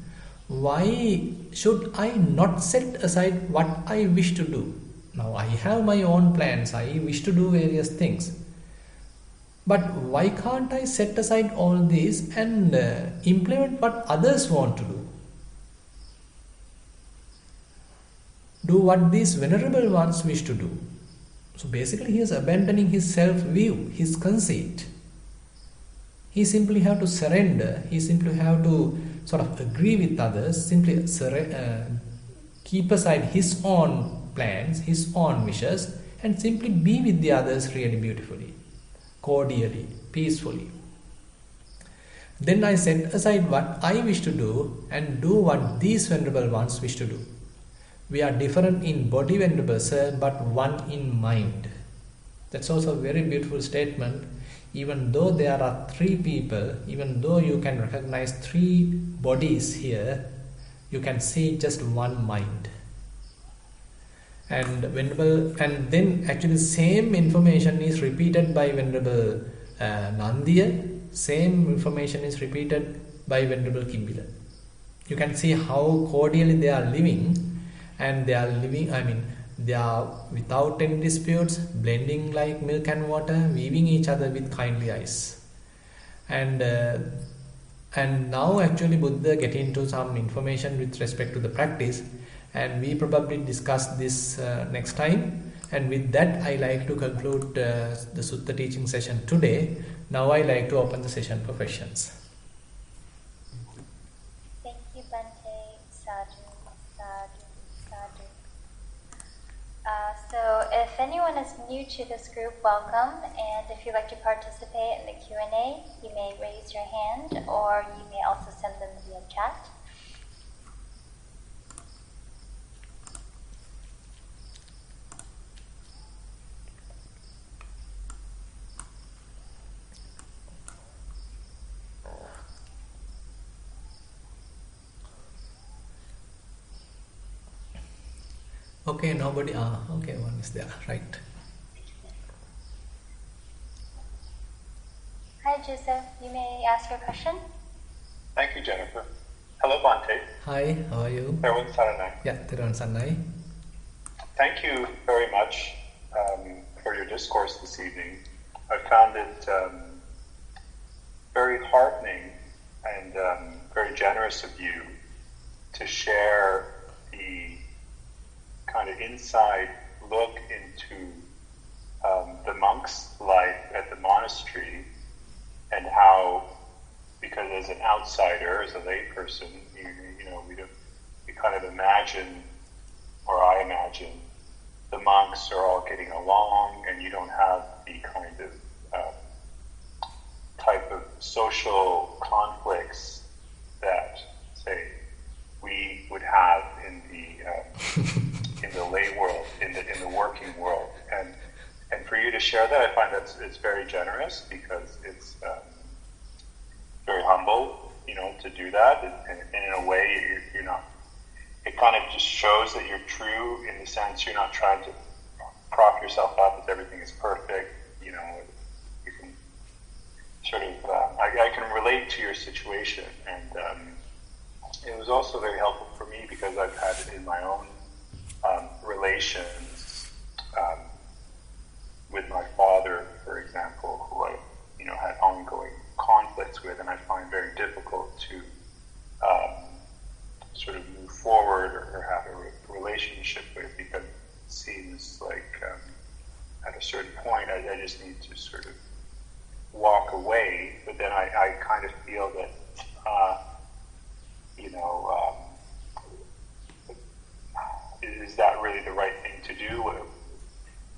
why should I not set aside what I wish to do? Now I have my own plans, I wish to do various things. But why can't I set aside all this and implement what others want to do? Do what these venerable ones wish to do. So basically he is abandoning his self-view, his conceit. He simply have to surrender, he simply have to sort of agree with others, simply keep aside his own plans, his own wishes, and simply be with the others really beautifully, cordially, peacefully. Then I set aside what I wish to do and do what these venerable ones wish to do. We are different in body, Venerable Sir, but one in mind. That's also a very beautiful statement. Even though there are three people, even though you can recognize three bodies here, you can see just one mind. And then actually same information is repeated by Venerable Nandiya, same information is repeated by Venerable Kimbila. You can see how cordially they are living. And they are living, they are without any disputes, blending like milk and water, weaving each other with kindly eyes. And now actually Buddha get into some information with respect to the practice, and we probably discuss this next time. And with that, I like to conclude the Sutta teaching session today. Now I like to open the session for questions. Thank you, Bhante. Sadhu, sadhu. So if anyone is new to this group, welcome, and if you'd like to participate in the Q&A, you may raise your hand or you may also send them via chat. Okay, nobody. Okay, one is there, right. Hi, Joseph. You may ask your question. Thank you, Jennifer. Hello, Bhante. Hi, how are you? Thero Nissarana. Yeah, Thero Nissarana. Thank you very much for your discourse this evening. I found it very heartening and very generous of you to share the kind of inside look into the monks' life at the monastery, and how, because as an outsider, as a layperson, we kind of imagine, or I imagine, the monks are all getting along, and you don't have the kind of type of social conflicts that, say, we would have in the lay world, in the working world, and for you to share that, I find that it's very generous, because it's very humble, to do that, and in a way you're not. It kind of just shows that you're true in the sense you're not trying to prop yourself up as everything is perfect. You can sort of. I can relate to your situation, and it was also very helpful for me because I've had it in my own relations with my father, for example, who I had ongoing conflicts with, and I find very relationship with, because it seems like at a certain point I just need to sort of walk away, but then I kind of feel that, is that really the right thing to do?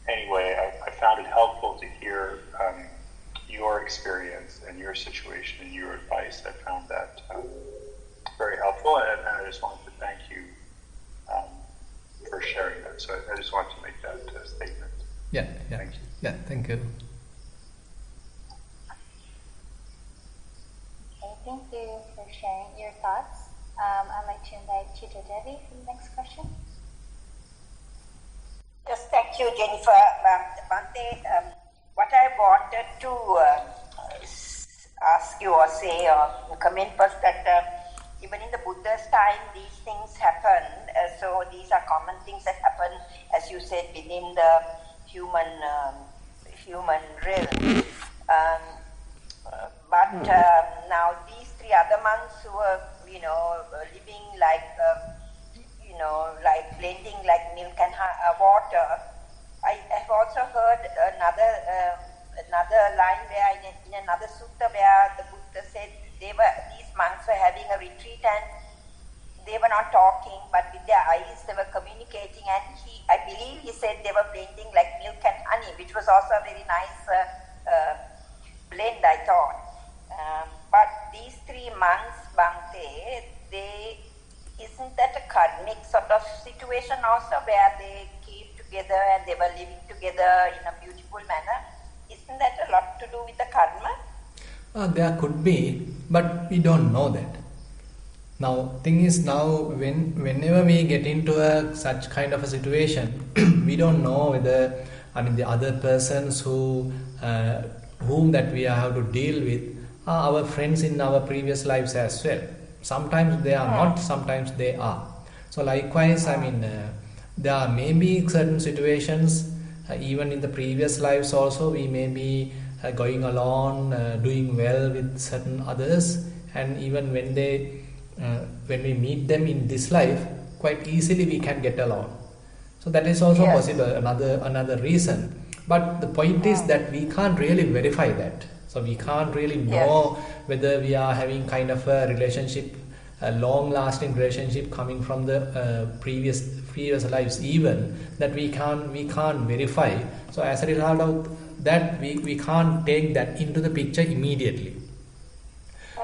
Anyway, I found it helpful to hear your experience and your situation and your advice. I found that very helpful, and I just wanted to thank you for sharing that. So I just wanted to make that statement. Yeah. Thank you. Yeah, thank you. Okay, thank you for sharing your thoughts. I'd like to invite Chitra Devi for the next question. Yes, thank you, Jennifer. Bhante, what I wanted to ask you or say or comment was that even in the Buddha's time, these things happen. So these are common things that happen, as you said, within the human realm. But now these three other monks who are, living like, like blending like milk and water. I have also heard another line where in another sutta where the Buddha said these monks were having a retreat and they were not talking, but with their eyes they were communicating, and I believe he said they were blending like milk and honey, which was also a very nice blend, I thought. But these three monks, Bhante, isn't that a karmic sort of situation also where they came together and they were living together in a beautiful manner? Isn't that a lot to do with the karma? There could be, but we don't know that. Now, thing is, whenever we get into such kind of a situation, we don't know whether, the other persons whom that we have to deal with are our friends in our previous lives as well. Sometimes they are not, sometimes they are. So likewise, there are maybe certain situations, even in the previous lives also, we may be going along, doing well with certain others, and even when we meet them in this life, quite easily we can get along. So that is also possible, another reason. But the point is that we can't really verify that. So we can't really know whether we are having kind of a relationship, a long-lasting relationship coming from the previous lives, even that we can't verify. So as a result of that, we can't take that into the picture immediately.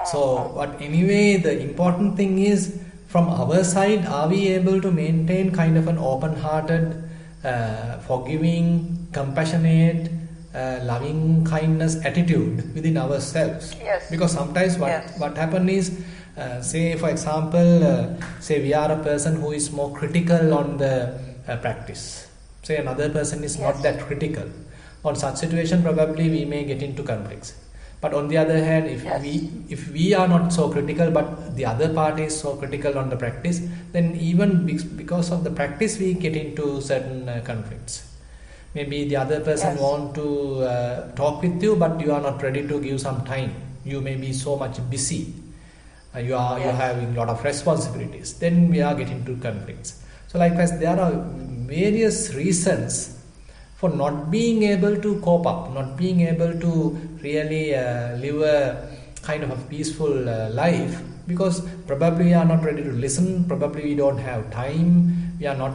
So, but anyway, the important thing is, from our side, are we able to maintain kind of an open-hearted, forgiving, compassionate, loving kindness attitude within ourselves? Because sometimes what happens is, say for example, say we are a person who is more critical on the practice. Say another person is not that critical. On such situation, probably we may get into conflicts. But on the other hand, if we are not so critical, but the other party is so critical on the practice, then even because of the practice, we get into certain conflicts. Maybe the other person want to talk with you, but you are not ready to give some time. You may be so much busy. You are having a lot of responsibilities. Then we are getting into conflicts. So likewise, there are various reasons for not being able to cope up, not being able to really live a kind of a peaceful life, because probably we are not ready to listen, probably we don't have time, we are not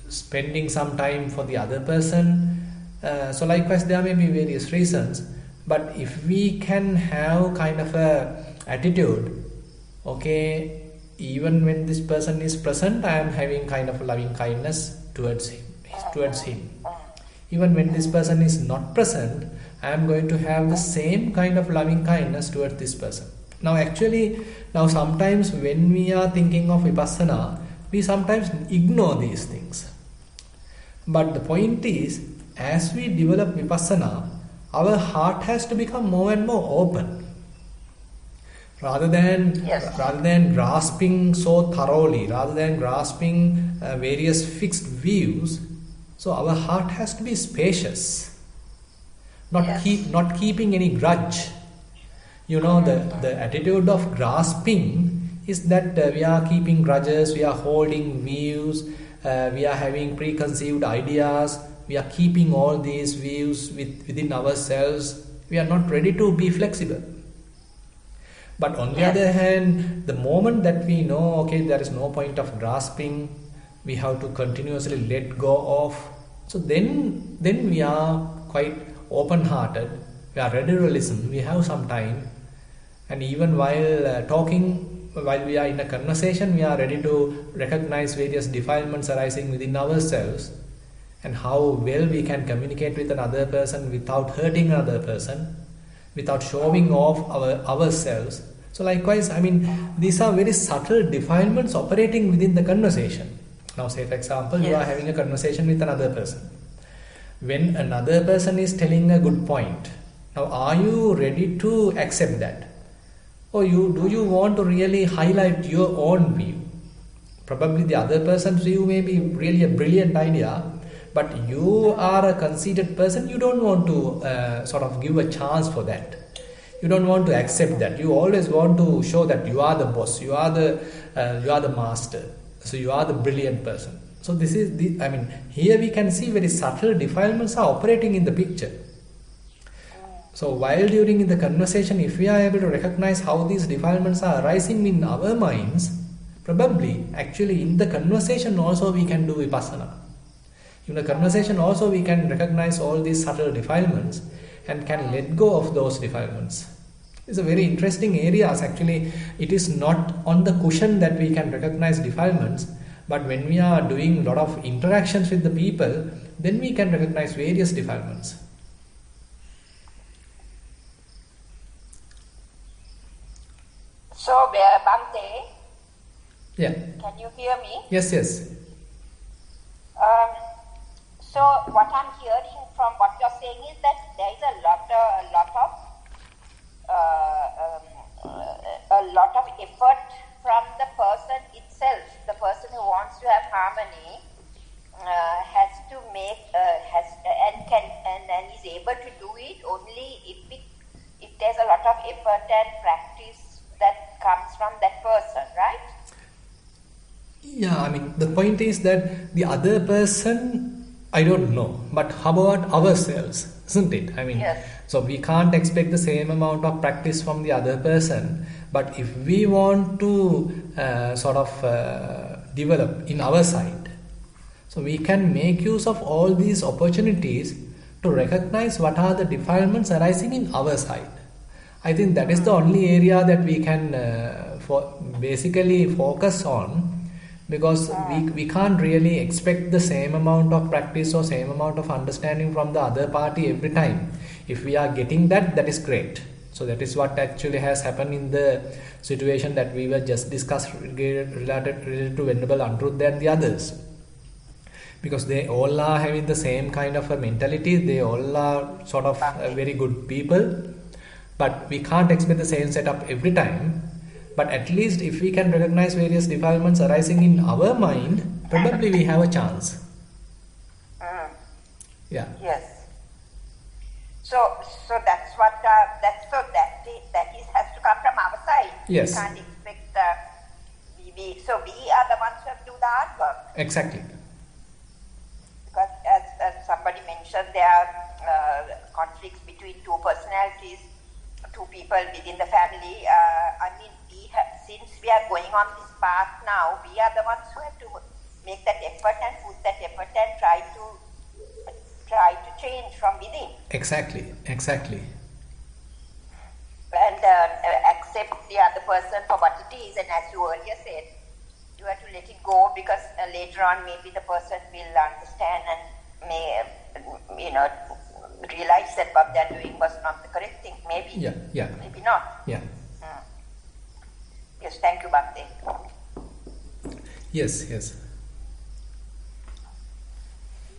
spending some time for the other person. So likewise, there may be various reasons, but if we can have kind of a attitude, okay, even when this person is present, I am having kind of a loving kindness towards him. Even when this person is not present, I am going to have the same kind of loving kindness towards this person. Now sometimes when we are thinking of Vipassana, we sometimes ignore these things. But the point is, as we develop Vipassana, our heart has to become more and more open. Rather than grasping so thoroughly, rather than grasping various fixed views, so our heart has to be spacious, not keeping any grudge. The attitude of grasping is that we are keeping grudges, we are holding views, we are having preconceived ideas, we are keeping all these views within ourselves, we are not ready to be flexible. But on the other hand, the moment that we know, okay, there is no point of grasping, we have to continuously let go of, so then we are quite open-hearted, we are ready to listen, we have some time, and even while talking, while we are in a conversation, we are ready to recognize various defilements arising within ourselves and how well we can communicate with another person without hurting another person, without showing off ourselves. So likewise, I mean, these are very subtle defilements operating within the conversation. Now say for example, you are having a conversation with another person. When another person is telling a good point, now are you ready to accept that? Or do you want to really highlight your own view? Probably the other person's view may be really a brilliant idea, but you are a conceited person, you don't want to sort of give a chance for that. You don't want to accept that. You always want to show that you are the boss, you are the master, so you are the brilliant person. So this is here we can see very subtle defilements are operating in the picture. So while during the conversation, if we are able to recognize how these defilements are arising in our minds, probably actually in the conversation also we can do vipassana. In the conversation also we can recognize all these subtle defilements and can let go of those defilements. It's a very interesting area. Actually, it is not on the cushion that we can recognize defilements, but when we are doing a lot of interactions with the people, then we can recognize various defilements. So, Bhante, can you hear me? Yes. So, what I'm hearing from what you're saying is that there is a lot of effort from the person itself. The person who wants to have harmony has to make and is able to do it only if there's a lot of effort and practice that comes from that person, right? Yeah, I mean, the point is that the other person, I don't know, but how about ourselves, isn't it? I mean, so we can't expect the same amount of practice from the other person, but if we want to develop in our side, so we can make use of all these opportunities to recognize what are the defilements arising in our side. I think that is the only area that we can basically focus on, because we can't really expect the same amount of practice or same amount of understanding from the other party every time. If we are getting that is great. So that is what actually has happened in the situation that we were just discussed related to Venerable Anuruddha and the others. Because they all are having the same kind of a mentality, they all are sort of very good people, but we can't expect the same setup every time. But at least if we can recognize various defilements arising in our mind, probably we have a chance. Yes. So that's what that has to come from our side. Yes. We can't expect so we are the ones who have to do the hard work. Exactly. Because as somebody mentioned, there are conflicts between two personalities, two people within the family. Since we are going on this path now, we are the ones who have to make that effort and put that effort and try to change from within. Exactly. And accept the other person for what it is. And as you earlier said, you have to let it go, because later on maybe the person will understand and may realize that what they are doing was not the correct thing. Maybe. Yeah. Maybe not. Yeah. Yes, thank you, Bhante. Yes. Okay,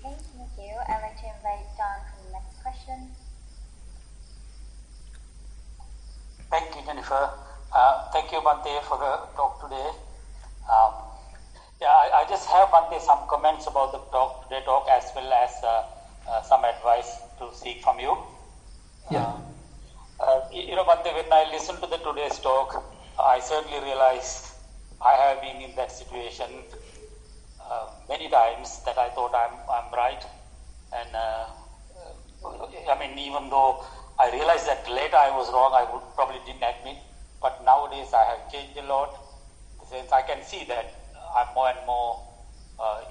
thank you. I'd like to invite Don for the next question. Thank you, Jennifer. Thank you, Bhante, for the talk today. I just have, Bhante, some comments about the today talk, as well as some advice to seek from you. Bhante, when I listened to the today's talk, I certainly realized I have been in that situation many times that I thought I'm right, and even though I realized that later I was wrong, I would probably didn't admit. But nowadays I have changed a lot. Since I can see that I'm more and more.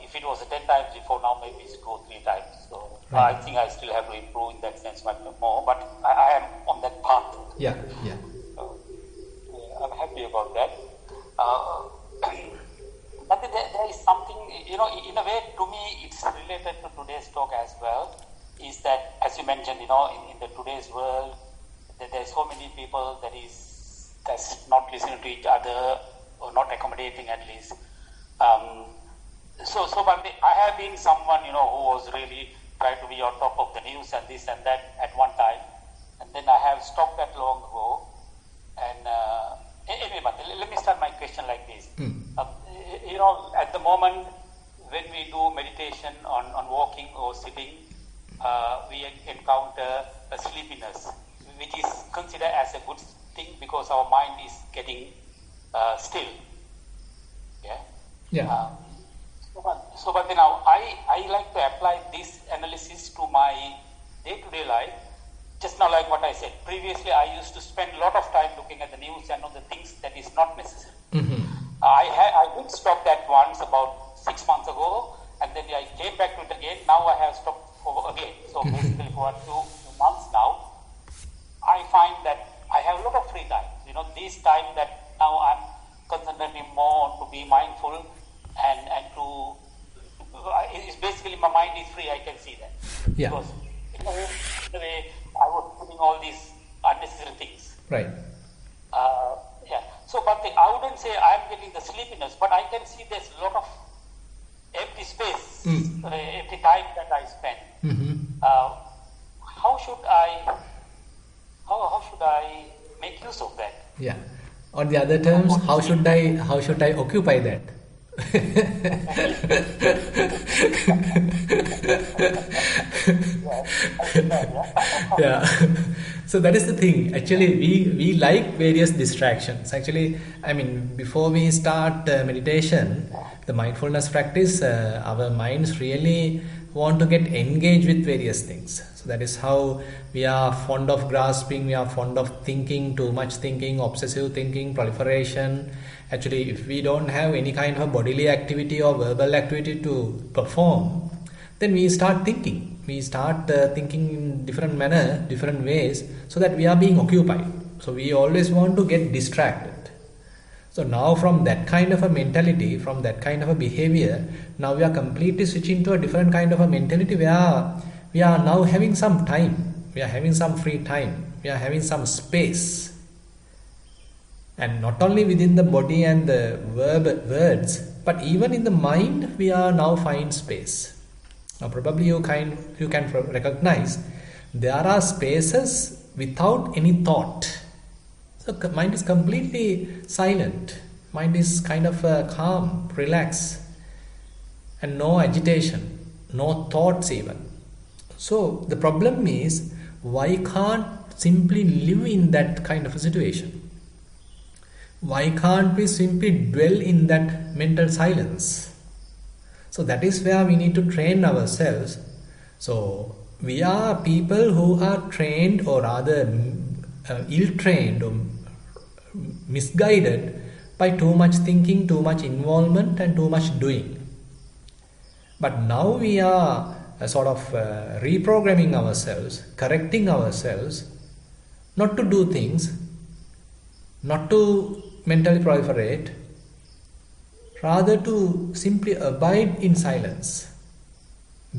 If it was 10 times before, now maybe it's 2 or 3 times. So Right. I think I still have to improve in that sense much more. But I am on that path. Yeah. So, I'm happy about that. But there is something, in a way, to me, it's related to today's talk as well. Is that, as you mentioned, in the today's world, that there's so many people that's not listening to each other or not accommodating at least. But I have been someone, who was really trying to be on top of the news and this and that at one time, and then I have stopped that long ago. And anyway, but let me start my question like this. At the moment when we do meditation on walking or sitting, we encounter a sleepiness, which is considered as a good thing because our mind is getting still. Yeah. But now I like to apply this analysis to my day-to-day life. Just now, like what I said, previously I used to spend a lot of time looking at the news and on the things that is not necessary. Mm-hmm. I did stop that once about 6 months ago, and then I came back to it again. Now I have stopped again. So basically for 2 months now, I find that I have a lot of free time. This time that now I'm concentrating more on to be mindful and to, it's basically my mind is free, I can see that. Yeah. Because in a way, I was putting all these unnecessary things. Right. So, but I wouldn't say I'm getting the sleepiness, but I can see there's a lot of empty space, empty time that I spend. Mm-hmm. How should I make use of that? Yeah. On the other terms, how should I occupy that? Yeah. So that is the thing. Actually, we like various distractions. Actually, before we start meditation, the mindfulness practice, our minds really want to get engaged with various things. So that is how we are fond of grasping, we are fond of thinking, too much thinking, obsessive thinking, proliferation. Actually, if we don't have any kind of a bodily activity or verbal activity to perform, then we start thinking. We start thinking in different manner, different ways, so that we are being occupied. So we always want to get distracted. So now from that kind of a mentality, from that kind of a behavior, now we are completely switching to a different kind of a mentality where we are now having some time, we are having some free time, we are having some space. And not only within the body and the words, but even in the mind, we are now find space. Now probably you can recognize there are spaces without any thought. So mind is completely silent. Mind is kind of calm, relaxed, and no agitation, no thoughts even. So the problem is, why can't simply live in that kind of a situation? Why can't we simply dwell in that mental silence? So that is where we need to train ourselves. So we are people who are trained, or rather ill-trained or misguided by too much thinking, too much involvement and too much doing. But now we are sort of reprogramming ourselves, correcting ourselves, not to do things, not to mentally proliferate, rather to simply abide in silence,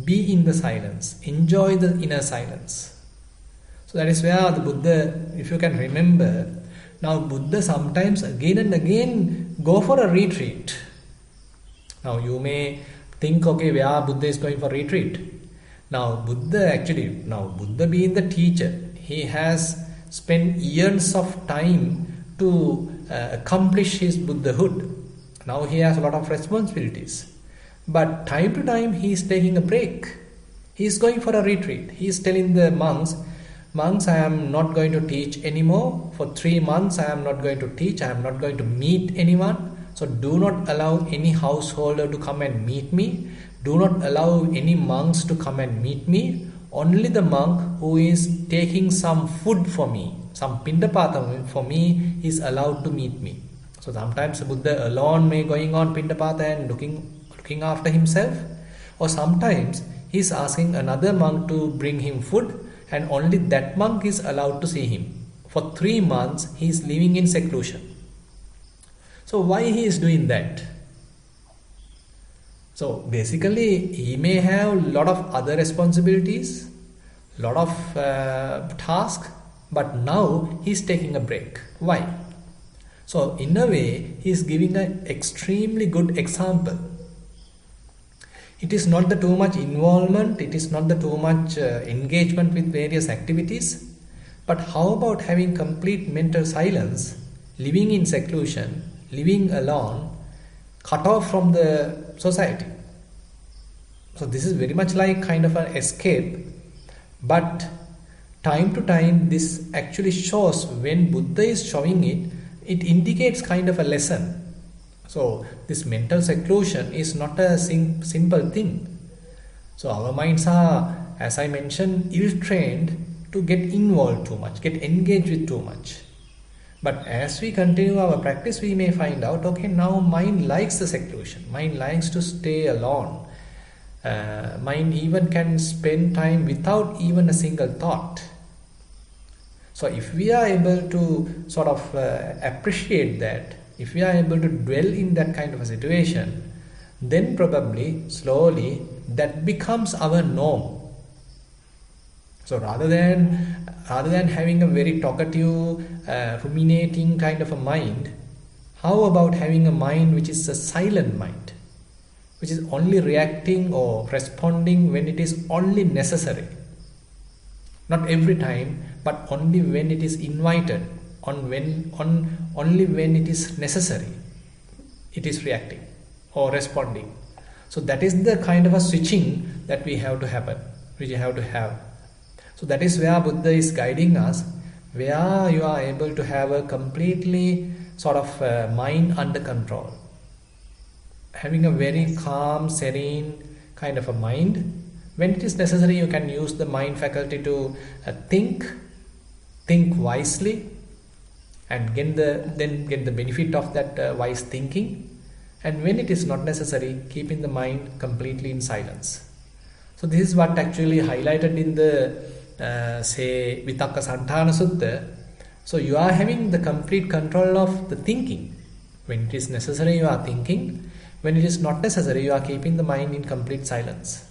be in the silence, enjoy the inner silence. So that is where the Buddha, if you can remember, now Buddha sometimes again and again go for a retreat. Now you may think, okay, where Buddha is going for retreat? Now Buddha being the teacher, he has spent years of time to accomplish his Buddhahood. Now he has a lot of responsibilities. But time to time he is taking a break. He is going for a retreat. He is telling the monks, I am not going to teach anymore. For 3 months I am not going to teach. I am not going to meet anyone. So do not allow any householder to come and meet me. Do not allow any monks to come and meet me. Only the monk who is taking some food for me, some pindapata for me, is allowed to meet me. So sometimes Buddha alone may going on pindapata and looking after himself, or sometimes he is asking another monk to bring him food, and only that monk is allowed to see him. For 3 months he is living in seclusion. So why he is doing that? So basically he may have a lot of other responsibilities, lot of tasks, but now he is taking a break. Why? So in a way he is giving an extremely good example. It is not the too much involvement, it is not the too much engagement with various activities, but how about having complete mental silence, living in seclusion, living alone, cut off from the society. So this is very much like kind of an escape, but time to time this actually shows, when Buddha is showing it, it indicates kind of a lesson. So this mental seclusion is not a simple thing. So our minds are, as I mentioned, ill-trained to get involved too much, get engaged with too much. But as we continue our practice, we may find out, okay, now mind likes the seclusion, mind likes to stay alone. Mind even can spend time without even a single thought. So if we are able to sort of appreciate that, if we are able to dwell in that kind of a situation, then probably slowly that becomes our norm. So rather than having a very talkative, ruminating kind of a mind, how about having a mind which is a silent mind, which is only reacting or responding when it is only necessary? Not every time, but only when it is invited, only when it is necessary, it is reacting or responding. So that is the kind of a switching that we have to have. So that is where Buddha is guiding us, where you are able to have a completely sort of mind under control. Having a very calm, serene kind of a mind. When it is necessary, you can use the mind faculty to think wisely, and then get the benefit of that wise thinking. And when it is not necessary, keeping the mind completely in silence. So this is what actually highlighted in the say Upakkilesa Sutta. So you are having the complete control of the thinking. When it is necessary, you are thinking. When it is not necessary, you are keeping the mind in complete silence.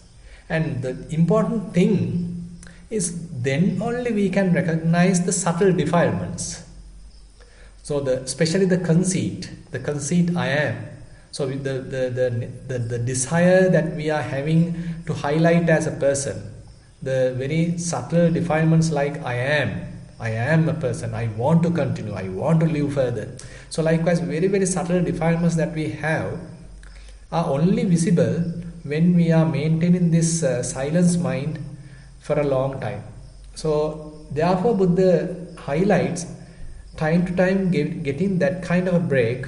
And the important thing is, then only we can recognize the subtle defilements. So especially the conceit I am. So with the desire that we are having to highlight as a person, the very subtle defilements like I am a person, I want to continue, I want to live further. So likewise, very, very subtle defilements that we have are only visible when we are maintaining this silence mind for a long time. So therefore Buddha highlights time to time getting that kind of a break,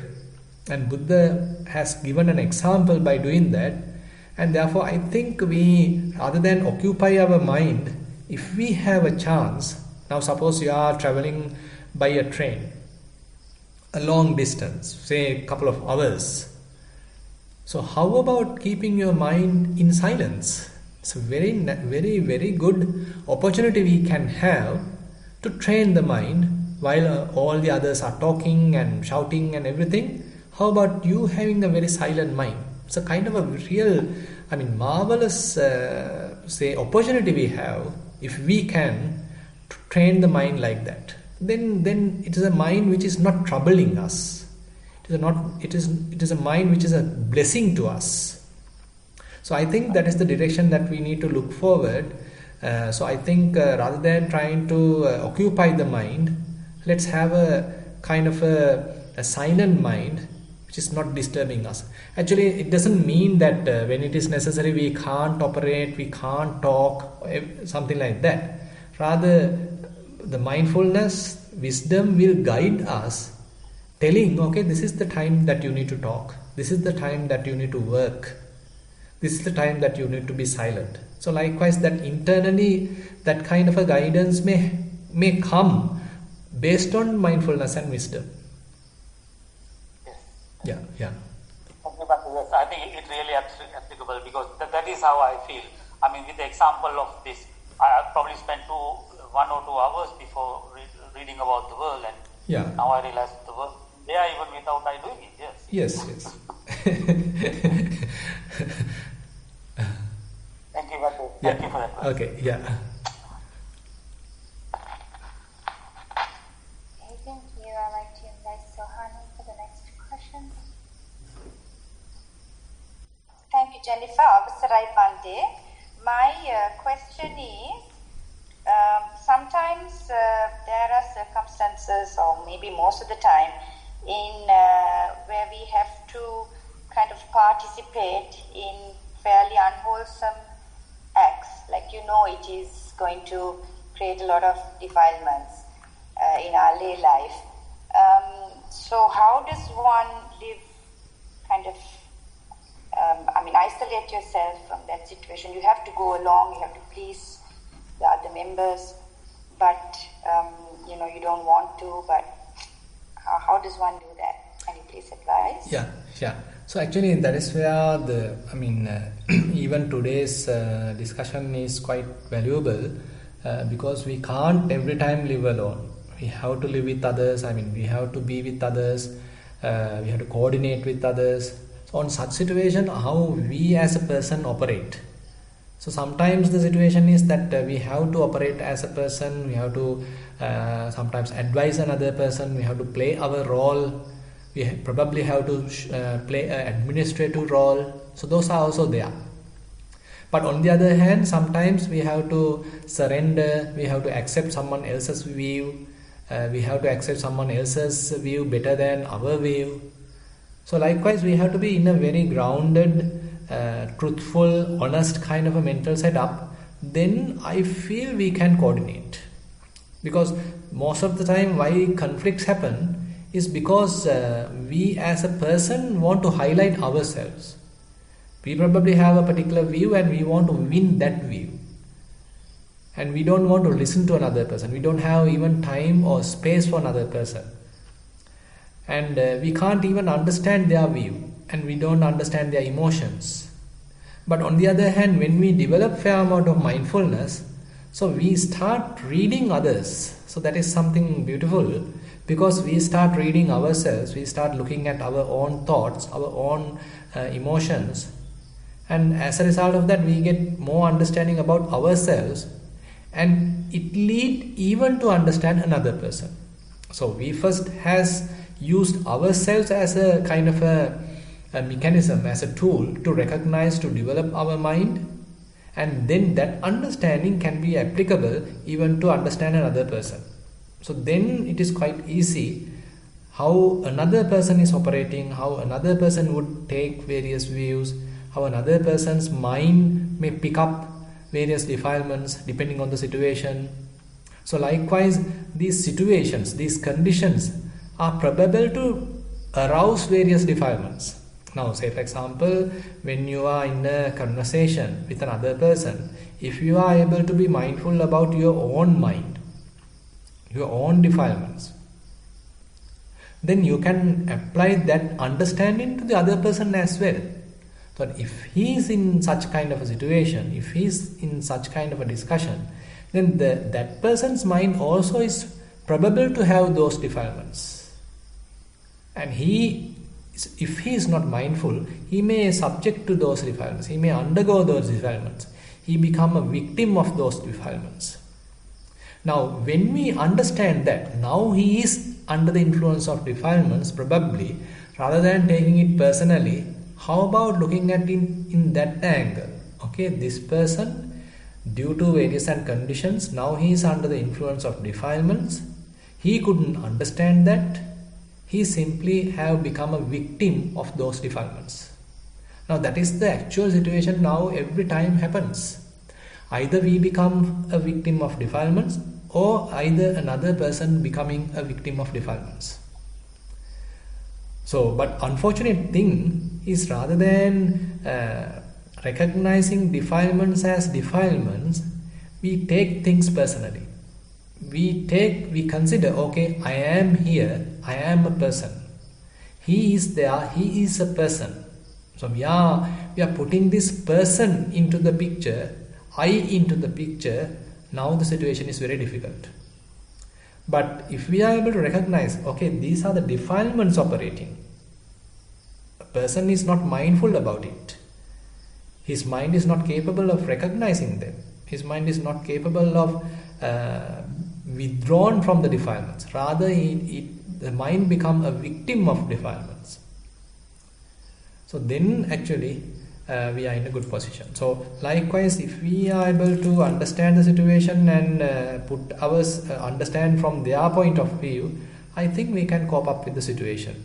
and Buddha has given an example by doing that. And therefore I think we, rather than occupy our mind, if we have a chance, now suppose you are traveling by a train a long distance, say a couple of hours, so how about keeping your mind in silence? It's a very, very, very good opportunity we can have to train the mind while all the others are talking and shouting and everything. How about you having a very silent mind? It's a kind of a real, marvelous say opportunity we have if we can train the mind like that. Then it is a mind which is not troubling us. It is a mind which is a blessing to us. So I think that is the direction that we need to look forward. So I think rather than trying to occupy the mind, let's have a kind of a silent mind which is not disturbing us. Actually, it doesn't mean that when it is necessary we can't operate, we can't talk, something like that. Rather, the mindfulness, wisdom will guide us telling, okay, this is the time that you need to talk, this is the time that you need to work, this is the time that you need to be silent. So likewise, that internally, that kind of a guidance may come based on mindfulness and wisdom. Yes. Yeah. Yes, I think it really applicable, because that is how I feel. I mean, with the example of this, I probably spent 1 or 2 hours before reading about the world, and now I realize the world there even without I doing it. Yes. Thank you, Batu. Thank you for that. Okay, yeah. Okay, thank you. I'd like to invite Sohani for the next question. Thank you, Jennifer. Avasarai Bande. My question is, sometimes there are circumstances, or maybe most of the time, in where we have to kind of participate in fairly unwholesome acts, like it is going to create a lot of defilements in our lay life. So how does one live kind of, isolate yourself from that situation? You have to go along, you have to please the other members, but you don't want to, but how does one do that? Can you please advise? Yeah. So actually that is where even today's discussion is quite valuable, because we can't every time live alone. We have to live with others. We have to be with others. We have to coordinate with others. So on such situation, how we as a person operate. So sometimes the situation is that we have to operate as a person. We have to sometimes advise another person. We have to play our role. We probably have to play an administrative role. So those are also there. But on the other hand, sometimes we have to surrender. We have to accept someone else's view. We have to accept someone else's view better than our view. So likewise, we have to be in a very grounded, truthful, honest kind of a mental setup. Then I feel we can coordinate. Because most of the time why conflicts happen is because we as a person want to highlight ourselves. We probably have a particular view and we want to win that view. And we don't want to listen to another person. We don't have even time or space for another person. And we can't even understand their view. And we don't understand their emotions. But on the other hand, when we develop fair amount of mindfulness, so we start reading others. So that is something beautiful. Because we start reading ourselves, we start looking at our own thoughts, our own emotions. And as a result of that, we get more understanding about ourselves. And it leads even to understand another person. So we first has used ourselves as a kind of a mechanism, as a tool to recognize, to develop our mind. And then that understanding can be applicable even to understand another person. So then it is quite easy how another person is operating, how another person would take various views, how another person's mind may pick up various defilements depending on the situation. So likewise, these situations, these conditions are probable to arouse various defilements. Now say for example, when you are in a conversation with another person, if you are able to be mindful about your own mind, your own defilements, then you can apply that understanding to the other person as well. So if he is in such kind of a situation, if he is in such kind of a discussion, then that person's mind also is probable to have those defilements. And if he is not mindful, he may subject to those defilements, he may undergo those defilements, he become a victim of those defilements. Now when we understand that now he is under the influence of defilements, probably, rather than taking it personally, how about looking at it in that angle? Okay, this person, due to various conditions, now he is under the influence of defilements. He couldn't understand that. He simply have become a victim of those defilements. Now that is the actual situation now every time happens. Either we become a victim of defilements or either another person becoming a victim of defilements. So, but unfortunate thing is rather than recognizing defilements as defilements, we take things personally. We consider, okay, I am here, I am a person. He is there, he is a person. So we are putting this person into the picture, I into the picture. Now the situation is very difficult. But if we are able to recognize, okay, these are the defilements operating. A person is not mindful about it. His mind is not capable of recognizing them. His mind is not capable of withdrawn from the defilements. Rather, the mind become a victim of defilements. So then actually we are in a good position. So likewise, if we are able to understand the situation and put ours understand from their point of view, I think we can cope up with the situation.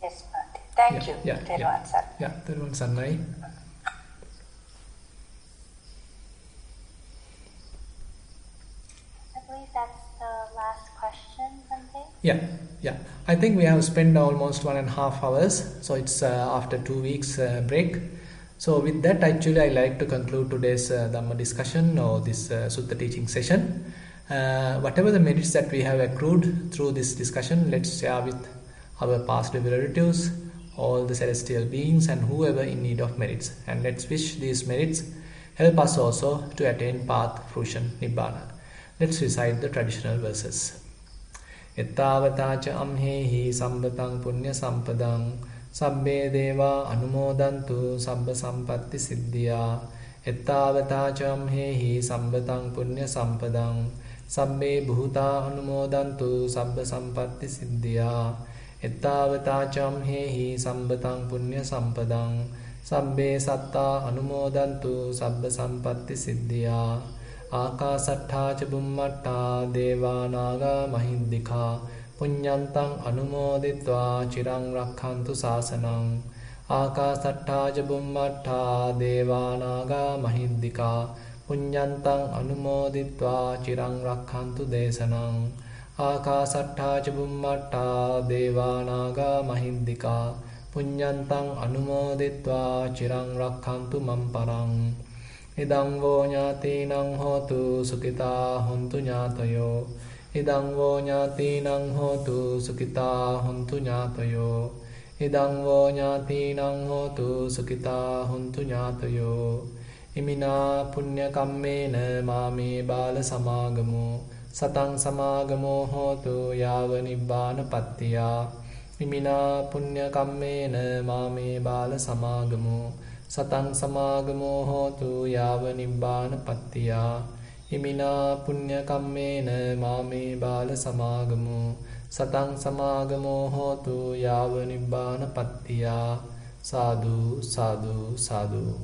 Yes, Bhante. Thank you. Thero Sannai. I believe that's the last question, Bhante. Yeah. I think we have spent almost 1.5 hours. So it's after 2 weeks break. So with that, actually, I like to conclude today's Dhamma discussion or this Sutta teaching session. Whatever the merits that we have accrued through this discussion, let's share with our past relatives, all the celestial beings and whoever in need of merits. And let's wish these merits help us also to attain path, fruition, Nibbana. Let's recite the traditional verses. Ettavatacha amhehi sambatang punya sampadang sabbe deva anumodantu sabba sampatti siddhya. Ettavatacha amhehi sambatang punya sampadang sabbe bhuta anumodantu sabba sampatti siddhya. Ettavatacha amhehi sambatang punya sampadang sabbe satta anumodantu sabba sampatti siddhya. Akasattha ca bummatta devanaga mahiddika punyantang anumoditva chirang rakhantu sasanang. Akasattha ca bummatta devanaga mahiddika punyantang anumoditva chirang rakhantu desanang. Akasattha ca bummatta devanaga mahiddika punyantang anumoditva chirang rakhantu mamparang. Idang vo ñātīnaṁ hotu sukitā hontu ñātayo. Idang vo ñātīnaṁ hotu sukitā hontu ñātayo. Idang vo ñātīnaṁ hotu sukitā hontu ñātayo. Imina punya kammena māme bāla samāgamo satang samāgamo hotu yāva nibbāna pattiyā. Imina punya kammena māme bāla samāgamo satang samāgamo hotu yāva nibbāna pattiyā. Imina punya kammena māme bāla samāgamo satang samāgamo hotu yāva nibbāna pattiyā. Sadhu, sadhu, sadhu.